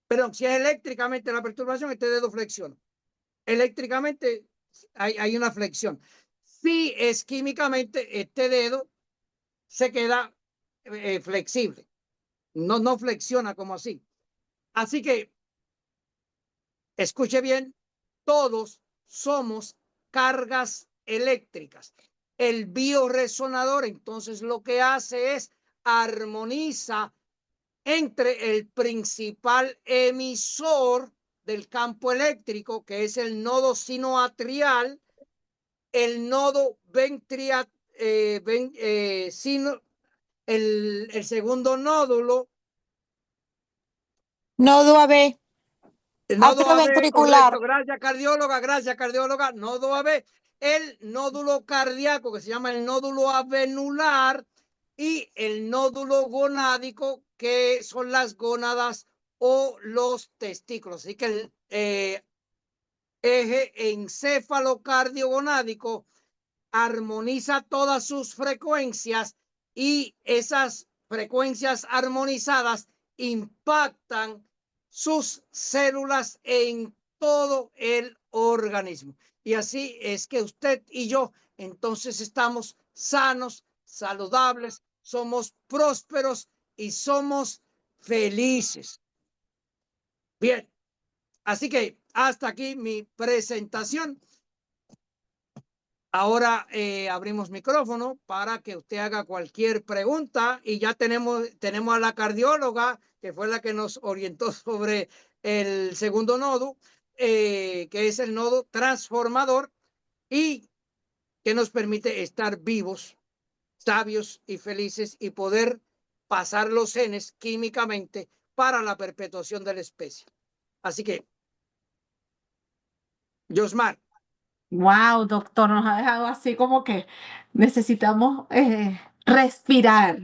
Perdón, si es eléctricamente la perturbación, este dedo flexiona. Eléctricamente hay una flexión. Si es químicamente, este dedo se queda flexible. No flexiona como así. Así que, escuche bien, todos somos cargas eléctricas. El bioresonador entonces lo que hace es armoniza entre el principal emisor del campo eléctrico, que es el nodo sinoatrial, el nodo ventrial, el segundo nódulo, Nodo AB, el nodo AB, atrioventricular. correcto, gracias cardióloga, nodo AB, el nódulo cardíaco que se llama el nódulo avenular y el nódulo gonádico que son las gónadas o los testículos. Así que el eje encéfalo-cardiogonádico armoniza todas sus frecuencias y esas frecuencias armonizadas impactan sus células en todo el organismo. Y así es que usted y yo entonces estamos sanos, saludables, somos prósperos y somos felices. Bien, así que hasta aquí mi presentación. Ahora abrimos micrófono para que usted haga cualquier pregunta y ya tenemos a la cardióloga, que fue la que nos orientó sobre el segundo nodo, que es el nodo transformador y que nos permite estar vivos, sabios y felices y poder pasar los genes químicamente para la perpetuación de la especie. Así que, Josmar. Wow, doctor, nos ha dejado así como que necesitamos respirar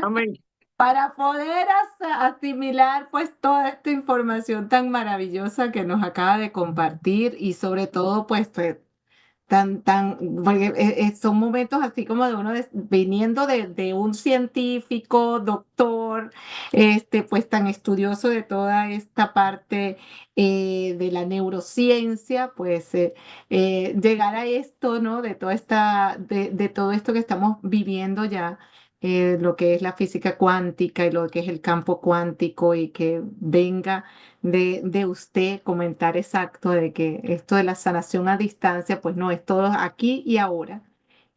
Amén. para poder asimilar pues toda esta información tan maravillosa que nos acaba de compartir y sobre todo pues porque son momentos así como de uno viniendo de un científico, doctor, pues tan estudioso de toda esta parte de la neurociencia, pues llegar a esto, ¿no? De todo esto que estamos viviendo ya. Lo que es la física cuántica y lo que es el campo cuántico y que venga de usted comentar exacto de que esto de la sanación a distancia, pues no es todo aquí y ahora,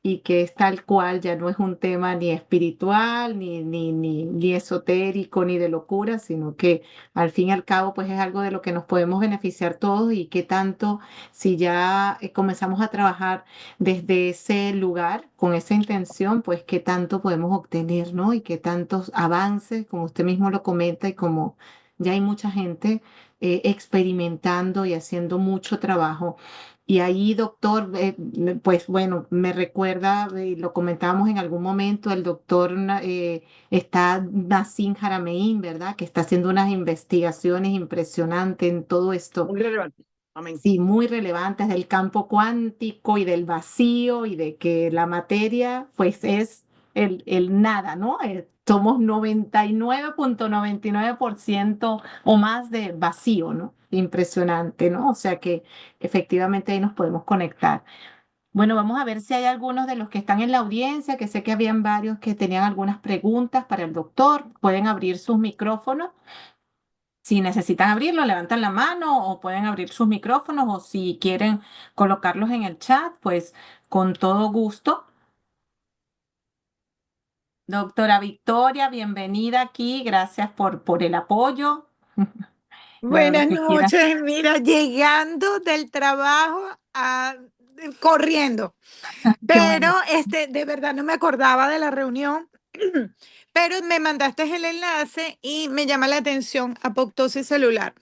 y que es tal cual, ya no es un tema ni espiritual, ni esotérico, ni de locura, sino que al fin y al cabo, pues es algo de lo que nos podemos beneficiar todos y que tanto, si ya comenzamos a trabajar desde ese lugar, con esa intención, pues qué tanto podemos obtener, ¿no? Y qué tantos avances, como usted mismo lo comenta y como ya hay mucha gente experimentando y haciendo mucho trabajo. Y ahí, doctor, pues bueno, me recuerda, lo comentábamos en algún momento, el doctor está Nassim Haramein, ¿verdad? Que está haciendo unas investigaciones impresionantes en todo esto. Muy relevante. Amén. Sí, muy relevantes del campo cuántico y del vacío y de que la materia pues es el nada, ¿no? Somos 99.99% o más de vacío, ¿no? Impresionante, ¿no? O sea que efectivamente ahí nos podemos conectar. Bueno, vamos a ver si hay algunos de los que están en la audiencia, que sé que habían varios que tenían algunas preguntas para el doctor. Pueden abrir sus micrófonos. Si necesitan abrirlo, levantan la mano o pueden abrir sus micrófonos o si quieren colocarlos en el chat, pues con todo gusto. Doctora Victoria, bienvenida aquí. Gracias por el apoyo. Lo Buenas que quiera. noches, mira, llegando del trabajo corriendo, Qué pero bueno. de verdad no me acordaba de la reunión, pero me mandaste el enlace y me llama la atención apoptosis celular.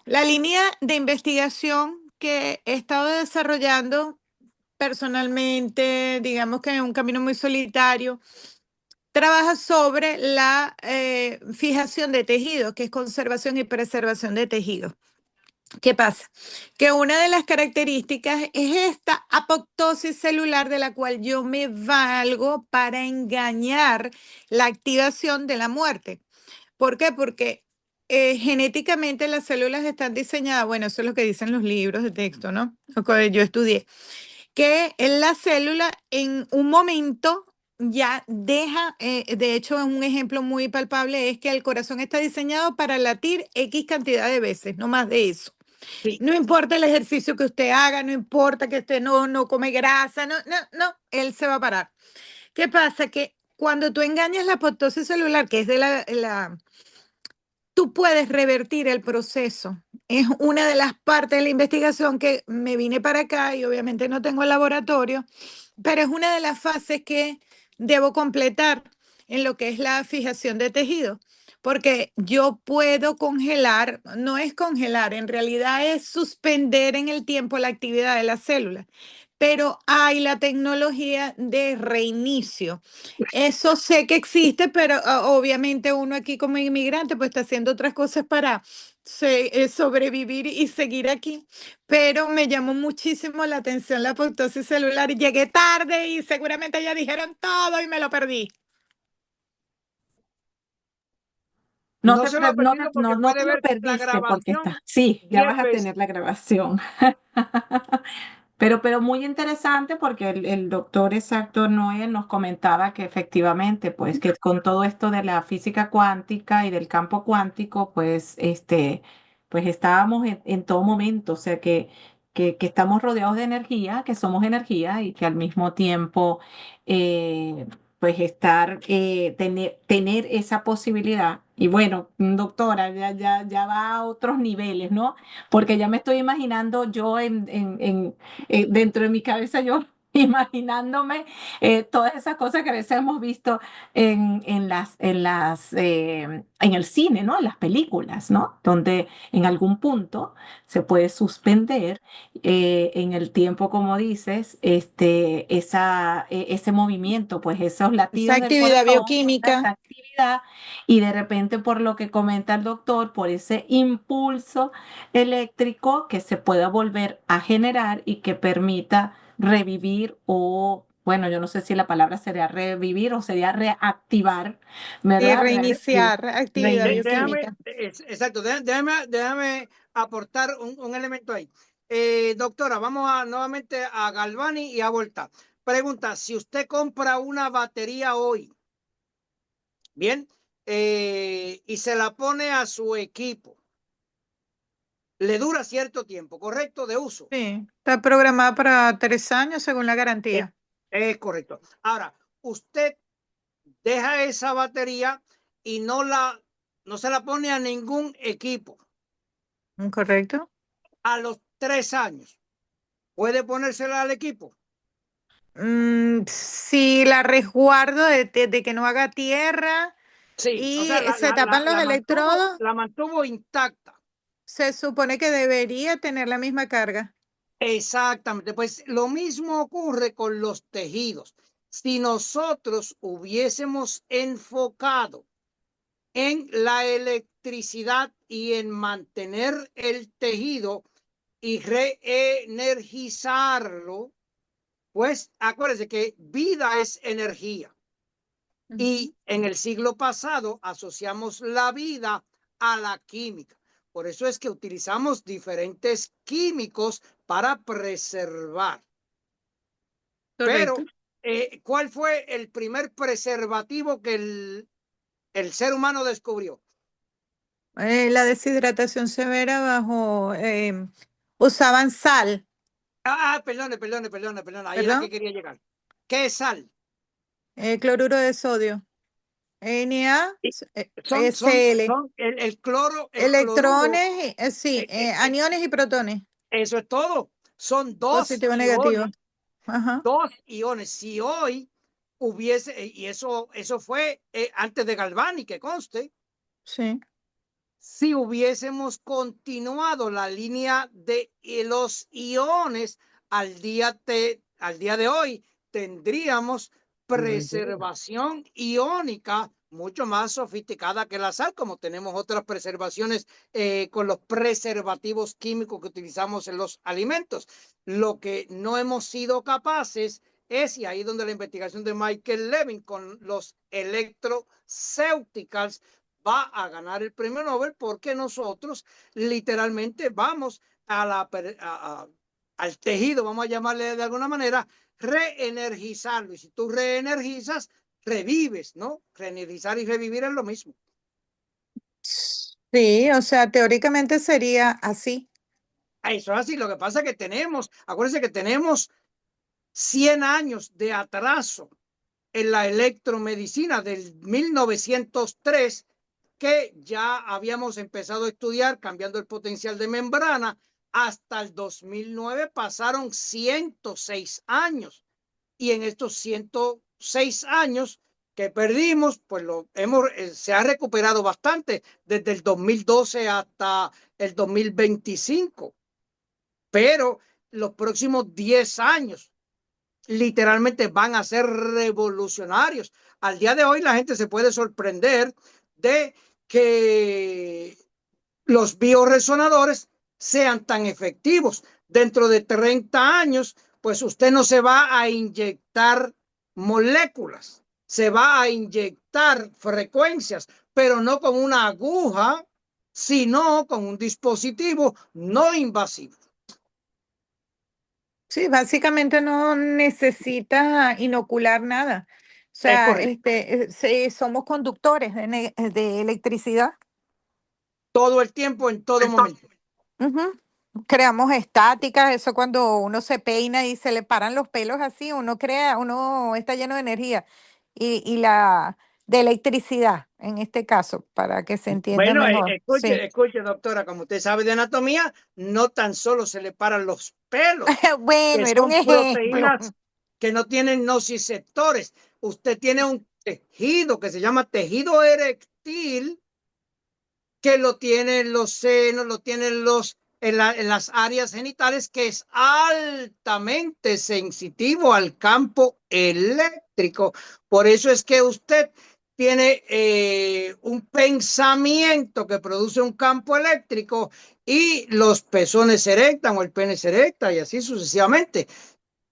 La línea de investigación que he estado desarrollando personalmente, digamos que en un camino muy solitario, trabaja sobre la fijación de tejidos, que es conservación y preservación de tejidos. ¿Qué pasa? Que una de las características es esta apoptosis celular de la cual yo me valgo para engañar la activación de la muerte. ¿Por qué? Porque genéticamente las células están diseñadas, bueno, eso es lo que dicen los libros de texto, ¿no? Lo que yo estudié, que en la célula en un momento ya deja, de hecho, un ejemplo muy palpable es que el corazón está diseñado para latir X cantidad de veces, no más de eso. Sí. No importa el ejercicio que usted haga, no importa que usted no come grasa, no, él se va a parar. ¿Qué pasa? Que cuando tú engañas la apoptosis celular, que es de tú puedes revertir el proceso. Es una de las partes de la investigación que me vine para acá y obviamente no tengo el laboratorio, pero es una de las fases que debo completar en lo que es la fijación de tejido, porque yo puedo congelar, no es congelar, en realidad es suspender en el tiempo la actividad de la célula, pero hay la tecnología de reinicio. Eso sé que existe, pero obviamente uno aquí como inmigrante pues está haciendo otras cosas para sobrevivir y seguir aquí. Pero me llamó muchísimo la atención la apoptosis celular y llegué tarde y seguramente ya dijeron todo y me lo perdí. No se lo ha perdido porque No puede te lo ver la perdiste porque está. grabación Sí, ya 10 vas a veces. tener la grabación. Pero muy interesante porque el doctor exacto Noel nos comentaba que efectivamente, pues que con todo esto de la física cuántica y del campo cuántico, pues, pues estábamos en todo momento, o sea que estamos rodeados de energía, que somos energía y que al mismo tiempo, pues tener esa posibilidad. Y bueno, doctora, ya va a otros niveles, ¿no? Porque ya me estoy imaginando yo dentro de mi cabeza yo imaginándome todas esas cosas que a veces hemos visto en el cine, ¿no? En las películas, ¿no? Donde en algún punto se puede suspender en el tiempo, como dices, ese movimiento, pues esos Esa latidos del actividad corazón, esa bioquímica. actividad, y de repente por lo que comenta el doctor, por ese impulso eléctrico que se pueda volver a generar y que permita revivir o, bueno, yo no sé si la palabra sería revivir o sería reactivar, Y ¿verdad? reiniciar actividad Déjame, bioquímica. exacto, déjame aportar un elemento ahí. Doctora, vamos nuevamente a Galvani y a Volta. Pregunta, si usted compra una batería hoy, bien, y se la pone a su equipo, le dura cierto tiempo, ¿correcto? De uso. Sí, está programada para 3 años según la Es, garantía. es correcto. Ahora, usted deja esa batería y no se la pone a ningún equipo. ¿Correcto? A los 3 años, ¿puede ponérsela al equipo? Sí, la resguardo de que no haga tierra Sí, o y sea, se tapan los electrodos, la mantuvo intacta. se supone que debería tener la misma carga. Exactamente, pues lo mismo ocurre con los tejidos. Si nosotros hubiésemos enfocado en la electricidad y en mantener el tejido y reenergizarlo, pues acuérdense que vida es energía. Ujú. Y en el siglo pasado asociamos la vida a la química. Por eso es que utilizamos diferentes químicos para preservar. Pero, Correcto. ¿cuál fue el primer preservativo que el ser humano descubrió? La deshidratación severa usaban sal, Perdone. Ahí es la que ¿perdón? quería llegar. ¿Qué es sal? Cloruro de sodio, Y son, NaCl, son el cloruro, electrones, sí, eh, eh, eh, aniones y protones, eso es todo. Son positivo, negativo. Ajá, dos iones. Si hoy hubiese, y eso fue antes de Galvani, que conste, sí. si hubiésemos continuado la línea de los iones al día de hoy, tendríamos preservación iónica mucho más sofisticada que la sal, como tenemos otras preservaciones con los preservativos químicos que utilizamos en los alimentos. Lo que no hemos sido capaces es, y ahí es donde la investigación de Michael Levin con los electrocéuticals va a ganar el premio Nobel porque nosotros literalmente vamos al tejido, vamos a llamarle de alguna manera, reenergizarlo. Y si tú reenergizas, revives, ¿no? Reenergizar y revivir es lo mismo. Sí, o sea, teóricamente sería así. Eso es así. Lo que pasa es que acuérdense que tenemos 100 años de atraso en la electromedicina del 1903, que ya habíamos empezado a estudiar cambiando el potencial de membrana. Hasta el 2009 pasaron 106 años. Y en estos 106 años que perdimos, pues se ha recuperado bastante desde el 2012 hasta el 2025. Pero los próximos 10 años literalmente van a ser revolucionarios. Al día de hoy la gente se puede sorprender de que los bioresonadores sean tan efectivos. Dentro de 30 años, pues usted no se va a inyectar moléculas, se va a inyectar frecuencias, pero no con una aguja, sino con un dispositivo no invasivo. Sí, básicamente no necesita inocular nada. O Es sea, correcto. sí, somos conductores de electricidad. Todo el tiempo, en todo momento. Ujú. Creamos estáticas, eso cuando uno se peina y se le paran los pelos así, uno está lleno de energía y la de electricidad, en este caso, para que se entienda Bueno, mejor. Sí. escuche, doctora, como usted sabe de anatomía, no tan solo se le paran los pelos, que Bueno, era un son ejemplo. proteínas que no tienen nociceptores. Usted tiene un tejido que se llama tejido eréctil, que lo tienen los senos, lo tienen en las áreas genitales, que es altamente sensitivo al campo eléctrico. Por eso es que usted tiene un pensamiento que produce un campo eléctrico y los pezones se erectan o el pene se erecta y así sucesivamente.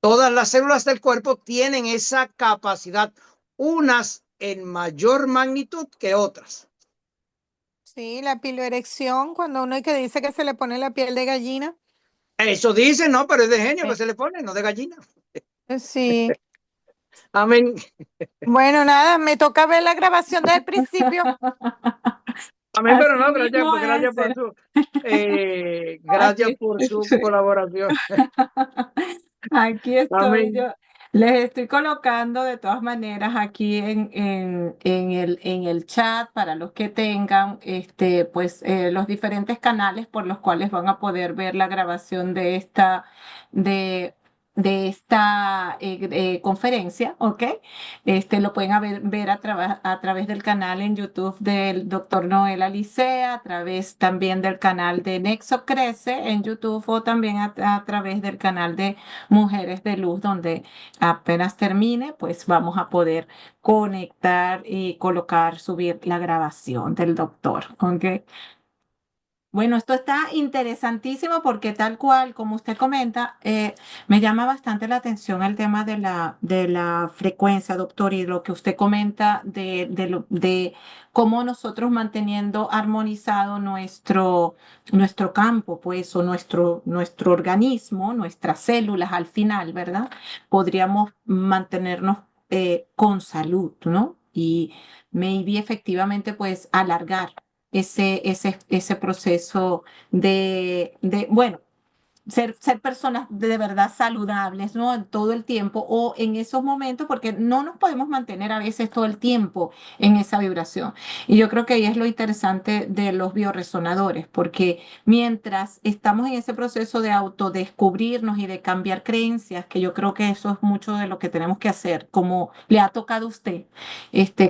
Todas las células del cuerpo tienen esa capacidad, unas en mayor magnitud que otras. Sí, la piloerección, cuando uno que dice que se le pone la piel de gallina. Eso dice, no, pero es de genio que Sí. se le pone, no de gallina. Sí. Amén. Bueno, nada, me toca ver la grabación del principio. Amén, pero Así no, mismo es. gracias Aquí. por su colaboración. Sí. Aquí estoy Amén. yo. Les estoy colocando de todas maneras aquí en el chat para los que tengan pues, los diferentes canales por los cuales van a poder ver la grabación de, de esta conferencia, ¿ok? Lo pueden ver a través del canal en YouTube del doctor Noel Alicea, a través también del canal de Nexo Crece en YouTube o también a través del canal de Mujeres de Luz, donde apenas termine, pues vamos a poder conectar y colocar, subir la grabación del doctor. ¿Ok? Bueno, esto está interesantísimo porque tal cual, como usted comenta, me llama bastante la atención el tema de la frecuencia, doctor, y lo que usted comenta de cómo nosotros manteniendo armonizado nuestro campo, pues, o nuestro organismo, nuestras células al final, ¿verdad? Podríamos mantenernos con salud, ¿no? Y maybe efectivamente, pues, alargar ese proceso bueno, ser personas de verdad saludables, ¿no? En todo el tiempo o en esos momentos, porque no nos podemos mantener a veces todo el tiempo en esa vibración. Y yo creo que ahí es lo interesante de los bioresonadores, porque mientras estamos en ese proceso de autodescubrirnos y de cambiar creencias, que yo creo que eso es mucho de lo que tenemos que hacer, como le ha tocado a usted,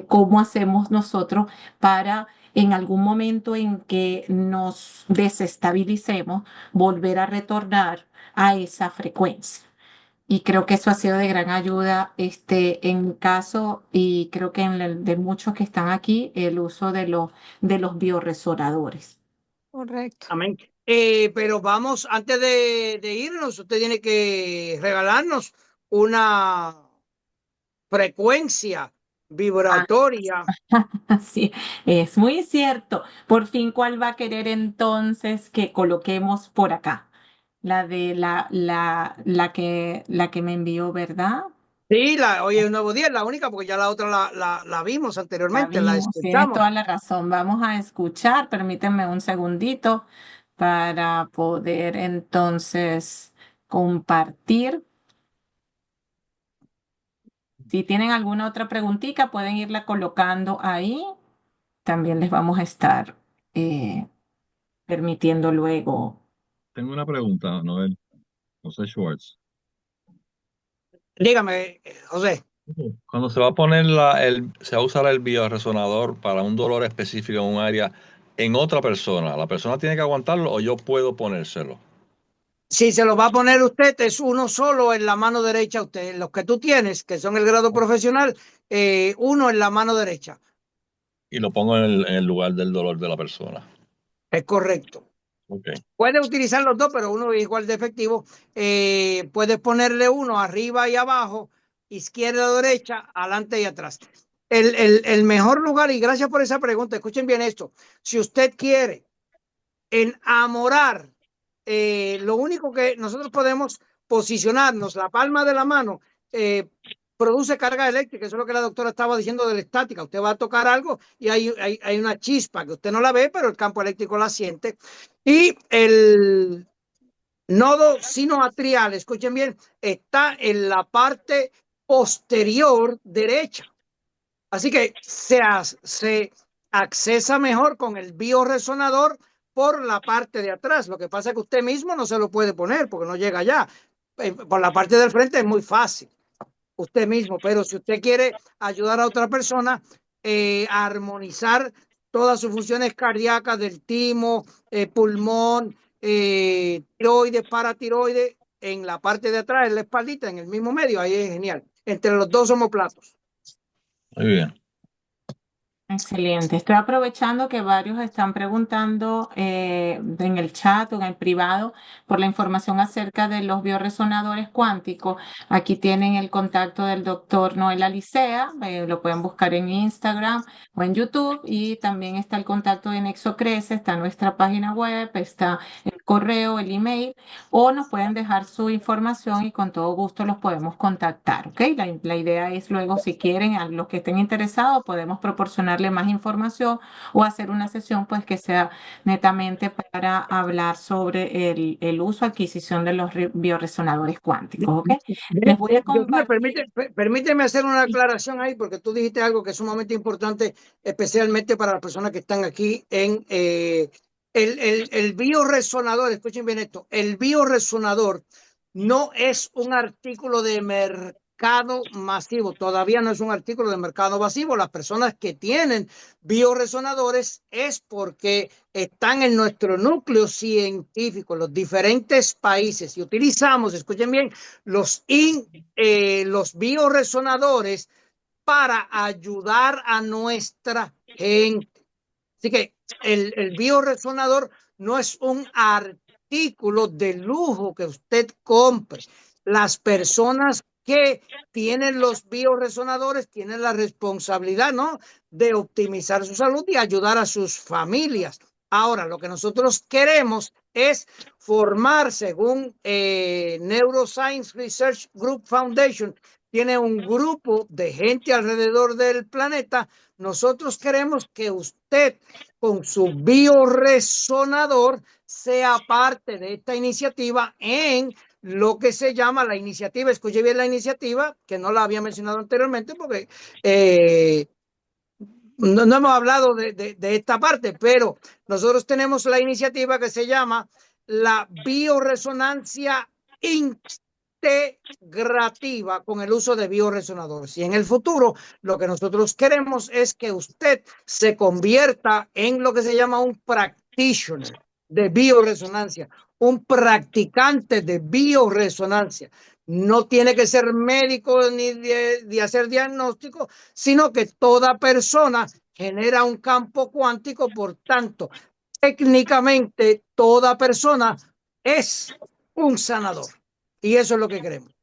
cómo hacemos nosotros para en algún momento en que nos desestabilicemos, volver a retornar a esa frecuencia. Y creo que eso ha sido de gran ayuda en mi caso y creo que en el de muchos que están aquí, el uso de los bioresonadores. Correcto. Amén. Pero vamos, antes de irnos, usted tiene que regalarnos una frecuencia vibratoria. Así es muy cierto. Por fin, ¿cuál va a querer entonces que coloquemos por acá? La de la que me envió, ¿verdad? Sí, hoy es un nuevo día, es la única, porque ya la otra la vimos La anteriormente, la vimos, tienes escuchamos. toda la razón. Vamos a escuchar, permíteme un segundito para poder entonces compartir. Si tienen alguna otra preguntita, pueden irla colocando ahí. También les vamos a estar eh, permitiendo luego. Tengo una pregunta, Noel. José Schwartz. Dígame, José. Cuando se va a poner se va a usar el bioresonador para un dolor específico en un área en otra persona, ¿la persona tiene que aguantarlo o yo puedo ponérselo? Si se lo va a poner usted, es uno solo en la mano derecha. Usted, los que tú tienes, que son el grado profesional, uno en la mano derecha. Y lo pongo en el lugar del dolor de la persona. Es correcto. Ok. Puede utilizar los dos, pero uno es igual de efectivo. Puedes ponerle uno arriba y abajo, izquierda, derecha, adelante y atrás. El mejor lugar, y gracias por esa pregunta, escuchen bien esto. Si usted quiere enamorar, lo único que nosotros podemos posicionarnos, la palma de la mano, produce carga eléctrica. Eso es lo que la doctora estaba diciendo de la estática. Usted va a tocar algo y hay una chispa que usted no la ve, pero el campo eléctrico la siente. Y el nodo sinoatrial, escuchen bien, está en la parte posterior derecha. Así que se accesa mejor con el bioresonador por la parte de atrás. Lo que pasa es que usted mismo no se lo puede poner porque no llega allá. Por la parte del frente es muy fácil, usted mismo, pero si usted quiere ayudar a otra persona a armonizar todas sus funciones cardíacas del timo, pulmón, tiroides, paratiroides, en la parte de atrás, en la espaldita, en el mismo medio, ahí es genial. Entre los dos omoplatos. Muy bien. Excelente. Estoy aprovechando que varios están preguntando en el chat o en el privado por la información acerca de los bioresonadores cuánticos. Aquí tienen el contacto del doctor Noel Alicea, lo pueden buscar en Instagram o en YouTube, y también está el contacto de Nexo Crece, está nuestra página web, está el correo, el email, o nos pueden dejar su información y con todo gusto los podemos contactar, ¿ok? La idea es luego, si quieren, a los que estén interesados, podemos proporcionarle más información o hacer una sesión pues que sea netamente para hablar sobre el uso, adquisición de los bioresonadores cuánticos, ¿ok? Les voy a Dios me compartir. permíteme hacer una aclaración ahí, porque tú dijiste algo que es sumamente importante, especialmente para las personas que están aquí en el bioresonador. Escuchen bien esto, el bioresonador no es un artículo de mercado masivo, todavía no es un artículo de mercado masivo. Las personas que tienen bioresonadores es porque están en nuestro núcleo científico, en los diferentes países, y utilizamos, escuchen bien, los bioresonadores para ayudar a nuestra gente. Así que el bioresonador no es un artículo de lujo que usted compre. Las personas que tienen los bioresonadores tienen la responsabilidad, ¿no?, de optimizar su salud y ayudar a sus familias. Ahora, lo que nosotros queremos es formar, según Neuroscience Research Group Foundation, tiene un grupo de gente alrededor del planeta. Nosotros queremos que usted, con su bioresonador, sea parte de esta iniciativa en lo que se llama la iniciativa, escuche bien la iniciativa, que no la había mencionado anteriormente porque no hemos hablado de esta parte, pero nosotros tenemos la iniciativa que se llama la bioresonancia integrativa con el uso de bioresonadores. Y en el futuro, lo que nosotros queremos es que usted se convierta en lo que se llama un practitioner de bioresonancia, un practicante de bioresonancia. No tiene que ser médico ni de hacer diagnóstico, sino que toda persona genera un campo cuántico. Por tanto, técnicamente toda persona es un sanador. Y eso es lo que queremos.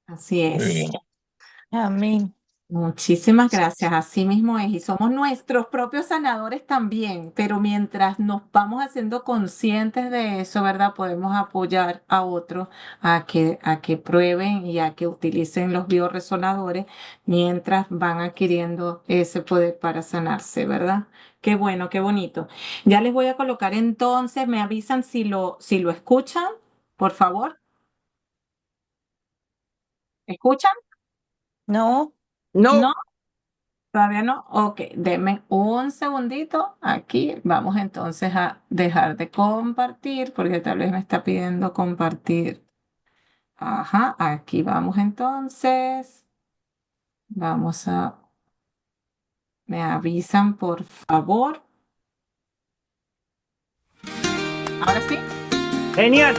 Así Muy es. bien. Amén. Muchísimas gracias, así mismo es, y somos nuestros propios sanadores también, pero mientras nos vamos haciendo conscientes de eso, ¿verdad? Podemos apoyar a otros a que prueben y a que utilicen los bioresonadores mientras van adquiriendo ese poder para sanarse, ¿verdad? Qué bueno, qué bonito. Ya les voy a colocar entonces, me avisan si lo escuchan, por favor. ¿Escuchan? No, No, ¿No? ¿Todavía no? Ok, denme un segundito. Aquí vamos entonces a dejar de compartir porque tal vez me está pidiendo compartir. Ajá, aquí vamos entonces. Vamos a, me avisan por favor. Ahora sí. genial.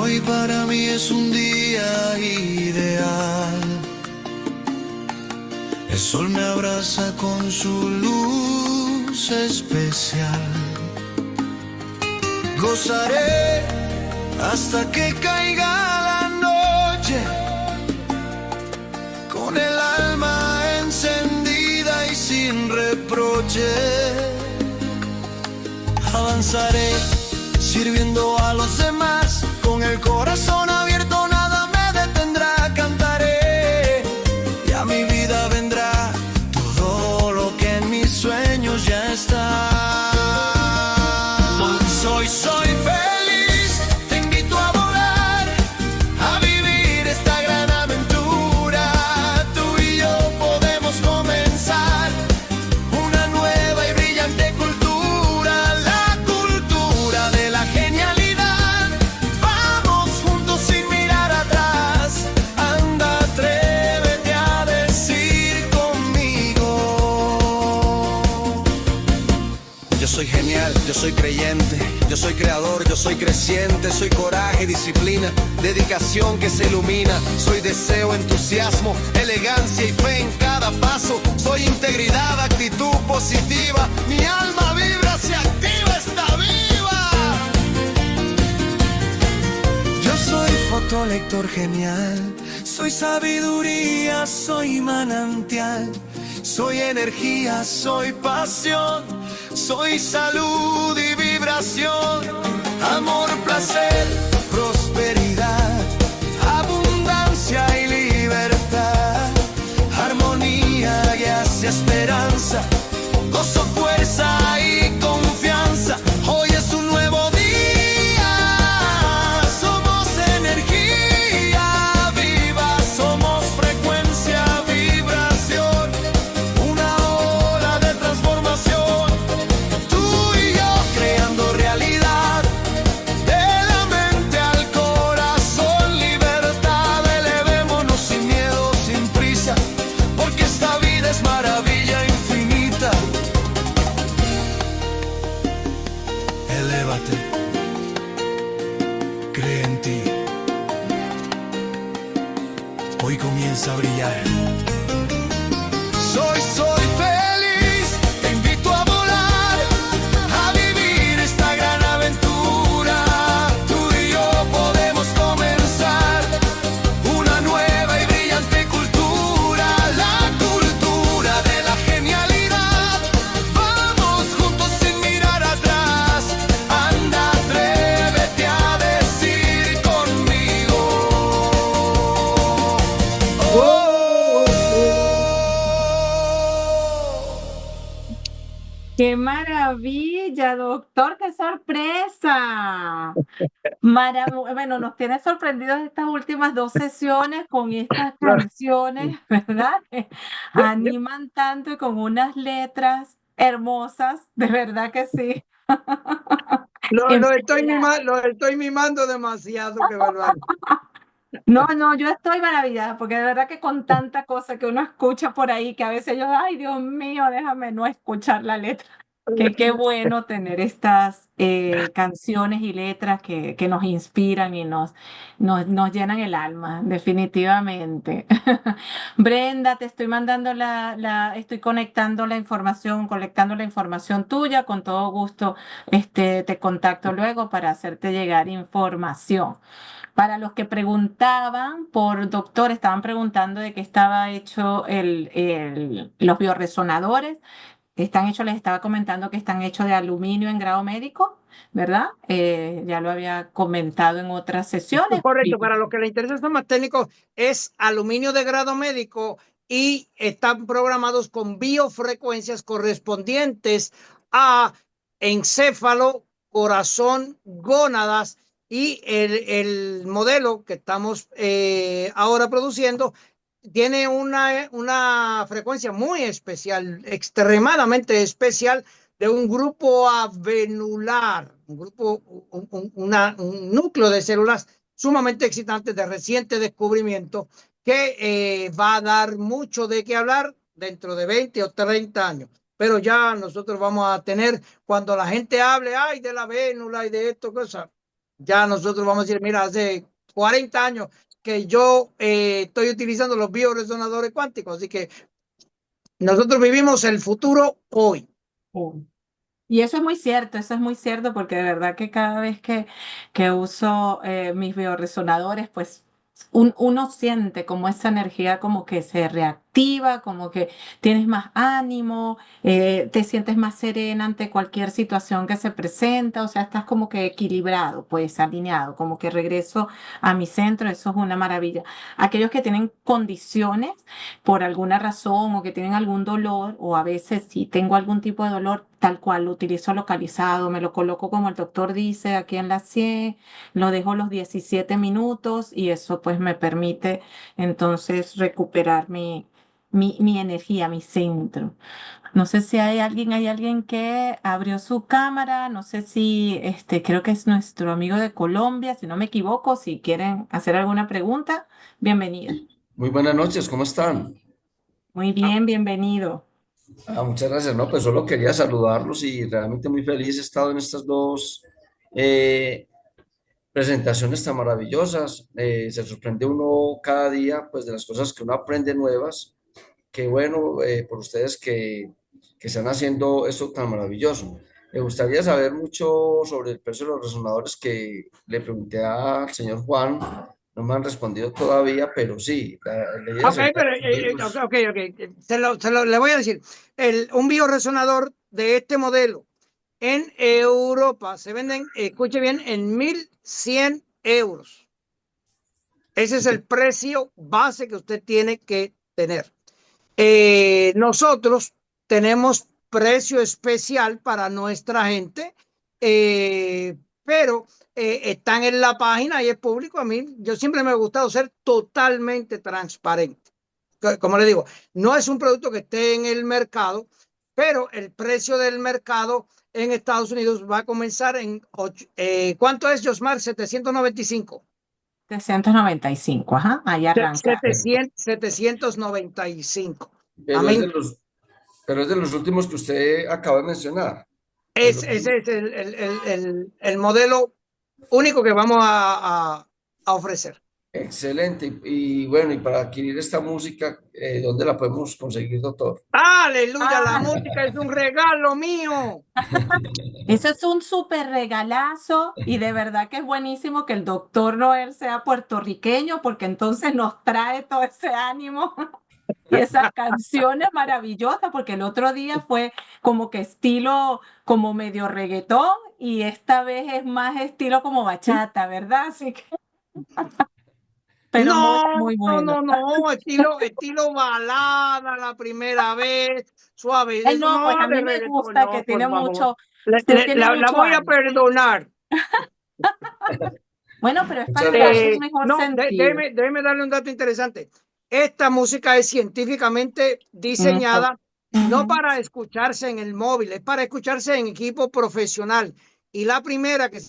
Hoy para mí es un día ideal. El sol me abraza con su luz especial. Gozaré hasta que caiga la noche, con el alma encendida y sin reproche. Avanzaré sirviendo a los demás, con el corazón abierto nada me detendrá. Cantaré y a mi vida vendrá todo lo que en mis sueños ya está. Soy feliz, te invito a volar, a vivir esta gran aventura. Tú y yo podemos comenzar una nueva y brillante cultura, la cultura de la genialidad. Vamos juntos sin mirar atrás, anda, atrévete a decir conmigo. Yo soy genial, yo soy creyente, yo soy creador, yo soy creciente, soy coraje, disciplina, dedicación que se ilumina. Soy deseo, entusiasmo, elegancia y fe en cada paso. Soy integridad, actitud positiva, mi alma vibra, se activa, está viva. Yo soy fotolector genial, soy sabiduría, soy manantial, soy energía, soy pasión, soy salud y vibración, amor, placer, prosperidad, abundancia y libertad, armonía, gracia, esperanza, gozo, fuerza y confianza. Hoy es un nuevo día, somos energía viva, somos frecuencia, vibración, una ola de transformación. Tú y yo creando realidad, de la mente al corazón, libertad, elevémonos sin miedo, sin prisa, porque esta vida es maravilla infinita. Elévate, cree en ti, hoy comienza a brillar. Soy feliz, te invito a volar, a vivir esta gran aventura. Tú y yo podemos comenzar una nueva y brillante cultura, la cultura de la genialidad. Vamos juntos sin mirar atrás, anda, atrévete a decir conmigo. ¡Qué maravilla, doctor! ¡Qué sorpresa! Bueno, nos tiene sorprendidos estas últimas dos sesiones con estas canciones, ¿verdad? Que animan tanto y con unas letras hermosas, de verdad que sí. Impresionante. Lo estoy mimando demasiado, que verdad. No, no, yo estoy maravillada porque de verdad que con tanta cosa que uno escucha por ahí, que a veces yo, ay, Dios mío, déjame no escuchar la letra. Que qué bueno tener estas canciones y letras que nos inspiran y nos llenan el alma, definitivamente. Brenda, te estoy mandando estoy conectando la información, colectando la información tuya. Con todo gusto, te contacto luego para hacerte llegar información. Para los que preguntaban por doctor, estaban preguntando de qué estaba hecho los bioresonadores. Están hechos, les estaba comentando que están hechos de aluminio en grado médico, ¿verdad? Ya lo había comentado en otras sesiones. Correcto, para los que les interesa esto más técnico, es aluminio de grado médico y están programados con biofrecuencias correspondientes a encéfalo, corazón, gónadas y el modelo que estamos ahora produciendo tiene una frecuencia muy especial, extremadamente especial, de un grupo avenular, un núcleo de células sumamente excitante de reciente descubrimiento que va a dar mucho de qué hablar dentro de 20 o 30 años. Pero ya nosotros vamos a tener, cuando la gente hable, ay, de la vénula y de esto, cosas, ya nosotros vamos a decir, mira, hace 40 años que yo estoy utilizando los bioresonadores cuánticos, así que nosotros vivimos el futuro hoy. Oh. Y eso es muy cierto porque de verdad que cada vez que uso mis bioresonadores, pues uno siente como esa energía como que se reactiva, como que tienes más ánimo, te sientes más serena ante cualquier situación que se presenta, o sea, estás como que equilibrado, pues alineado, como que regreso a mi centro, eso es una maravilla. Aquellos que tienen condiciones por alguna razón o que tienen algún dolor, o a veces si tengo algún tipo de dolor, tal cual lo utilizo localizado, me lo coloco como el doctor dice aquí en la 100, lo dejo los 17 minutos y eso pues me permite entonces recuperar mi energía, mi centro. No sé si hay alguien que abrió su cámara, no sé si creo que es nuestro amigo de Colombia, si no me equivoco, si quieren hacer alguna pregunta, bienvenido. Muy buenas noches, ¿cómo están? Muy bien, bienvenido. Muchas gracias, no, pues solo quería saludarlos y realmente muy feliz he estado en estas dos eh, presentaciones tan maravillosas. Se sorprende uno cada día, pues de las cosas que uno aprende nuevas. Qué bueno por ustedes que están haciendo esto tan maravilloso. Me gustaría saber mucho sobre el precio de los resonadores que le pregunté al señor Juan. No me han respondido todavía, pero sí, la idea Ok, sería pero conseguirlos. ok. Le voy a decir, un bioresonador de este modelo en Europa se venden, escuche bien, en 1.100 euros. Ese es el precio base que usted tiene que tener. Nosotros tenemos precio especial para nuestra gente, pero están en la página y es público. A mí, yo siempre me ha gustado ser totalmente transparente. Como le digo, no es un producto que esté en el mercado, pero el precio del mercado en Estados Unidos va a comenzar en, ¿cuánto es, Josmar? 795. 395, ajá, ahí arranca. 795. Pero es Amén. de pero es de los últimos que usted acaba de mencionar. De los- Ese es el modelo único que vamos a ofrecer. Excelente. Y bueno, y para adquirir esta música, ¿dónde la podemos conseguir, doctor? Aleluya, la Ah, música es un regalo mío. eso es un súper regalazo y de verdad que es buenísimo que el doctor Noel sea puertorriqueño porque entonces nos trae todo ese ánimo y esas canciones maravillosas porque el otro día fue como que estilo como medio reggaetón y esta vez es más estilo como bachata, ¿verdad? Así que, pero muy, No, muy no, bueno. no, no, estilo balada la primera vez, suave, Ay, eso no, pues no a de mí me reggaetón, gusta no, que por tiene favor. mucho, usted tiene La mucho voy a ánimo. perdonar. Bueno, pero es Muchas para darle gracias. un mejor No, sentido. déjeme darle un dato interesante. Esta música es científicamente Ujú, diseñada no ujú. para escucharse en el móvil, es para escucharse en equipo profesional. Y la primera que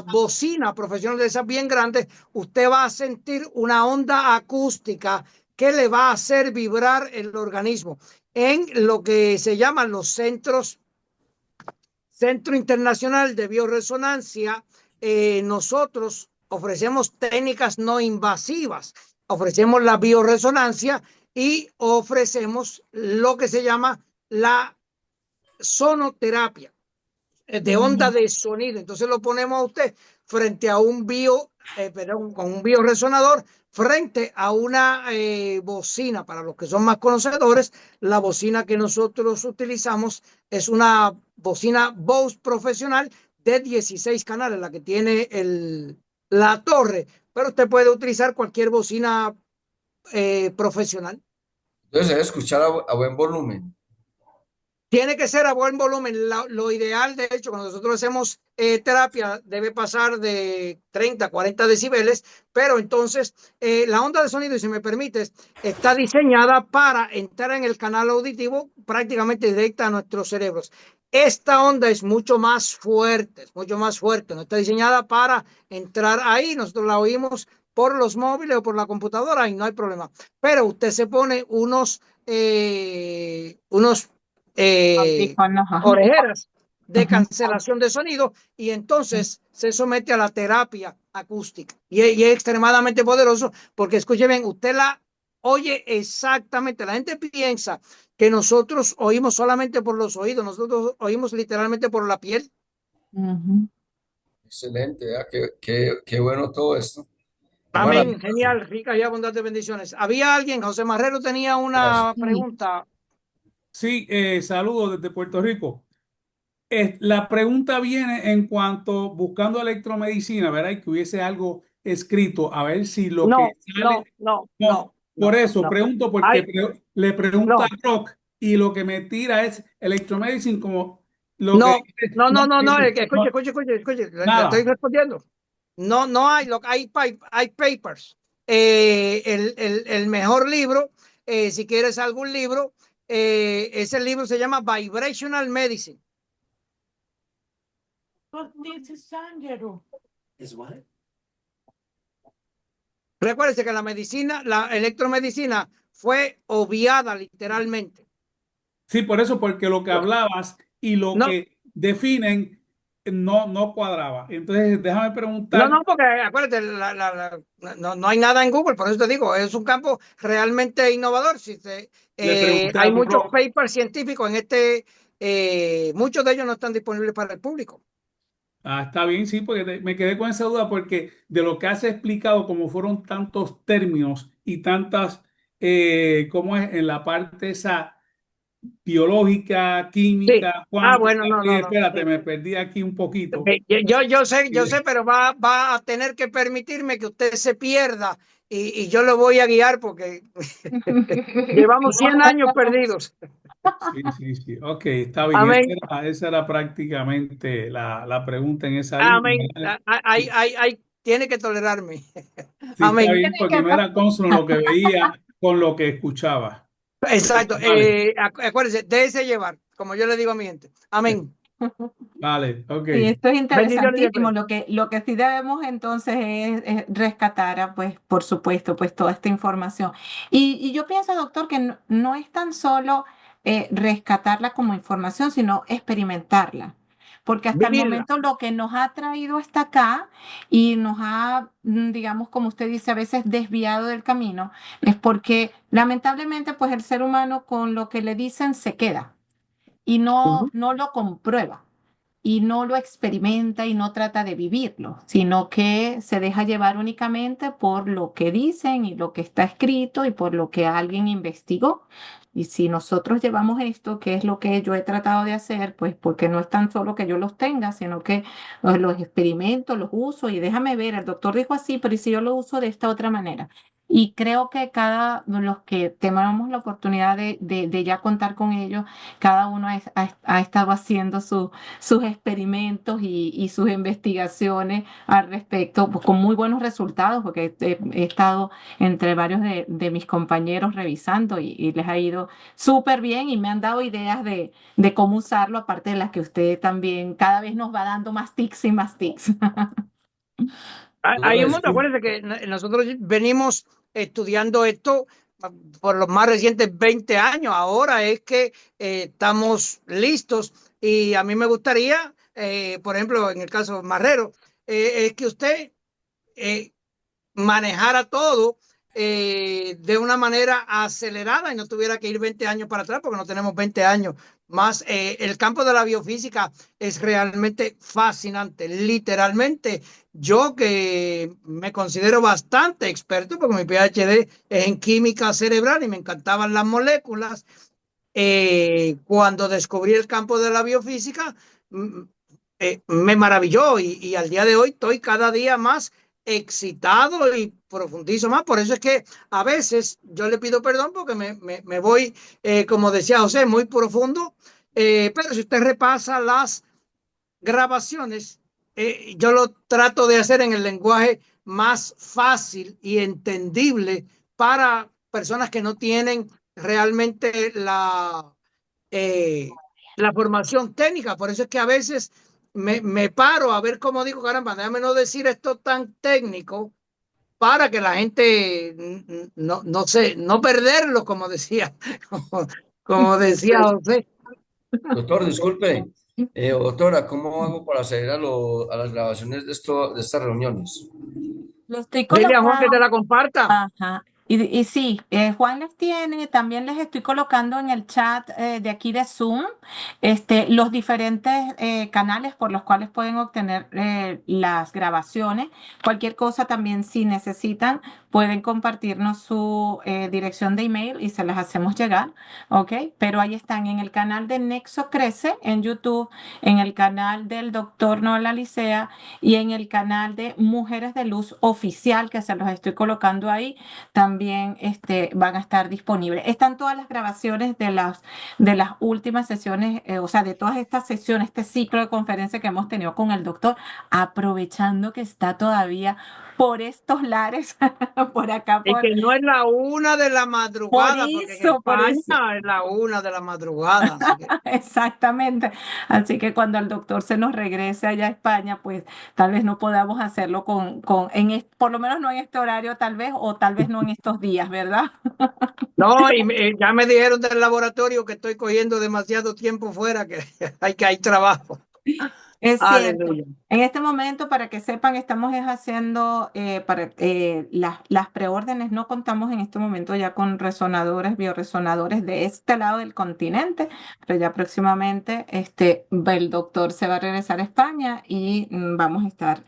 bocina profesional de esas bien grandes, usted va a sentir una onda acústica que le va a hacer vibrar el organismo en lo que se llaman los Centro Internacional de Bioresonancia. Nosotros ofrecemos técnicas no invasivas, ofrecemos la bioresonancia y ofrecemos lo que se llama la sonoterapia de onda de sonido. Entonces lo ponemos a usted frente a un con un bioresonador, frente a una bocina. Para los que son más conocedores, la bocina que nosotros utilizamos es una bocina Bose profesional de 16 canales, la que tiene la torre, pero usted puede utilizar cualquier bocina profesional. Entonces se debe escuchar a buen volumen. Tiene que ser a buen volumen. Lo ideal, de hecho, cuando nosotros hacemos terapia, debe pasar de 30 a 40 decibeles, pero entonces la onda de sonido, y si me permites, está diseñada para entrar en el canal auditivo prácticamente directa a nuestros cerebros. Esta onda es mucho más fuerte, no está diseñada para entrar ahí. Nosotros la oímos por los móviles o por la computadora y no hay problema. Pero usted se pone unos Audífonos, ajá. orejeras de Ujú. cancelación de sonido y entonces se somete a la terapia acústica y es extremadamente poderoso porque escuche bien, usted la oye exactamente. La gente piensa que nosotros oímos solamente por los oídos, nosotros oímos literalmente por la piel. Ujú. Excelente, qué bueno todo esto. Qué Amén, maravilloso. genial, ricas y abundantes bendiciones. Había alguien, José Marrero tenía Gracias. una Sí. pregunta. Sí, saludos desde Puerto Rico. La pregunta viene en cuanto buscando electromedicina, ¿verdad? Y que hubiese algo escrito, a ver si lo que No, sale. No, por no, eso no. pregunto, porque Ay, le pregunta a no. Rock y lo que me tira es electromedicine como lo que No, dice, no, no, no, no, no, no, escuche, le estoy nada. respondiendo. No, no hay, hay papers. El mejor libro, si quieres algún libro, ese libro se llama Vibrational Medicine. Recuérdese que la medicina, la electromedicina fue obviada literalmente. Sí, por eso, porque lo que hablabas y lo No, que definen no cuadraba. Entonces, déjame no, preguntar, no, porque acuérdate, no hay nada en Google, por eso te digo, es un campo realmente innovador. le pregunté a Hay muchos Rock. papers científicos en muchos de ellos no están disponibles para el público. Ah, está bien, sí, porque me quedé con esa duda porque de lo que has explicado, como fueron tantos términos y tantas, ¿cómo es? En la parte esa biológica, Sí. química, Ah, cuántica, bueno, no, y no, no. espérate, me perdí aquí un poquito. Yo sé, pero va a tener que permitirme que usted se pierda y yo lo voy a guiar porque llevamos 100 años perdidos. Sí, sí, sí. Ok, está bien. Amén. Esa era prácticamente la pregunta en esa Amén. línea. Tiene que tolerarme. Sí, está Amén. bien, porque no era consono lo que veía con lo que escuchaba. Exacto. Vale, Acuérdese, déjese llevar, como yo le digo a mi gente. Amén. vale, ok. Sí, esto es Bendiciones interesantísimo. siempre. Lo que sí debemos entonces es rescatar, pues, por supuesto, pues toda esta información. Y yo pienso, doctor, que no es tan solo rescatarla como información, sino experimentarla. Porque hasta el Vivirla. momento lo que nos ha traído hasta acá y nos ha, digamos, como usted dice, a veces desviado del camino, es porque lamentablemente, pues el ser humano con lo que le dicen se queda y Ujú. no lo comprueba y no lo experimenta y no trata de vivirlo, sino que se deja llevar únicamente por lo que dicen y lo que está escrito y por lo que alguien investigó. Y si nosotros llevamos esto, que es lo que yo he tratado de hacer, pues porque no es tan solo que yo los tenga, sino que los experimento, los uso y déjame ver, el doctor dijo así, pero ¿y si yo lo uso de esta otra manera? Y creo que cada los que tenemos la oportunidad de ya contar con ellos, cada uno ha estado haciendo sus experimentos y sus investigaciones al respecto, pues, con muy buenos resultados, porque he estado entre varios de mis compañeros revisando y les ha ido súper bien y me han dado ideas de cómo usarlo, aparte de las que usted también cada vez nos va dando más tips y más tips. Hay Doctora, un mundo, disculpe. acuérdense que nosotros venimos estudiando esto por los más recientes 20 años. Ahora es que estamos listos y a mí me gustaría, por ejemplo, en el caso Marrero, es que usted eh, manejara todo de una manera acelerada y no tuviera que ir 20 años para atrás porque no tenemos 20 años más. El campo de la biofísica es realmente fascinante. Literalmente, yo que me considero bastante experto porque mi PhD es en química cerebral y me encantaban las moléculas, cuando descubrí el campo de la biofísica, mm, me maravilló y al día de hoy estoy cada día más excitado y profundizo más. Por eso es que a veces yo le pido perdón porque me voy, como decía José, muy profundo. Pero si usted repasa las grabaciones, yo lo trato de hacer en el lenguaje más fácil y entendible para personas que no tienen realmente la formación técnica. Por eso es que a veces me paro a ver cómo digo, caramba, déjame no decir esto tan técnico para que la gente no sé, no perderlo, como decía, como decía José. Doctor, disculpe. Doctora, ¿cómo hago para acceder a las grabaciones de estas reuniones? Lo estoy Dile a Juan que te colocando. la comparta. Ajá. Y sí, Juan les tiene, también les estoy colocando en el chat de aquí de Zoom los diferentes canales por los cuales pueden obtener las grabaciones. Cualquier cosa también, si necesitan, pueden compartirnos su dirección de email y se las hacemos llegar, ¿ok? Pero ahí están en el canal de Nexo Crece en YouTube, en el canal del doctor Noela Licea y en el canal de Mujeres de Luz Oficial, que se los estoy colocando ahí también van a estar disponibles. Están todas las grabaciones de las últimas sesiones, o sea, de todas estas sesiones, este ciclo de conferencia que hemos tenido con el doctor, aprovechando que está todavía por estos lares, por acá, Y que no es la 1 de la madrugada, porque en por España eso. es la 1 de la madrugada. Así que Exactamente. Así que cuando el doctor se nos regrese allá a España, pues tal vez no podamos hacerlo por lo menos no en este horario, tal vez, o tal vez no en estos días, ¿verdad? no, y ya me dijeron del laboratorio que estoy cogiendo demasiado tiempo fuera, que hay trabajo. Es cierto. Aleluya. En este momento, para que sepan, estamos haciendo las preórdenes. No contamos en este momento ya con resonadores, bioresonadores de este lado del continente, pero ya próximamente el doctor se va a regresar a España y vamos a estar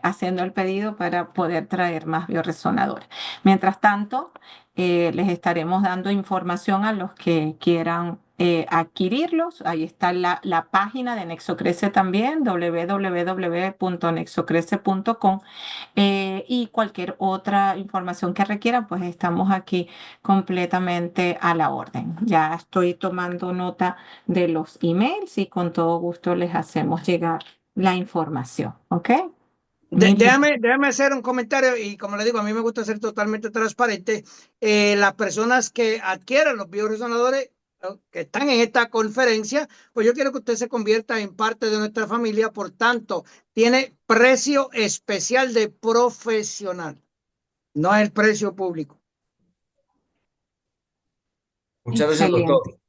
haciendo el pedido para poder traer más bioresonadores. Mientras tanto, les estaremos dando información a los que quieran adquirirlos. Ahí está la página de Nexocrece también, www.nexocrece.com, y cualquier otra información que requieran, pues estamos aquí completamente a la orden. Ya estoy tomando nota de los emails y con todo gusto les hacemos llegar la información, ¿ok? Déjame hacer un comentario y como le digo, a mí me gusta ser totalmente transparente. Las personas que adquieran los bioresonadores que están en esta conferencia, pues yo quiero que usted se convierta en parte de nuestra familia. Por tanto, tiene precio especial de profesional, no es el precio público. Muchas gracias, doctor. Excelente.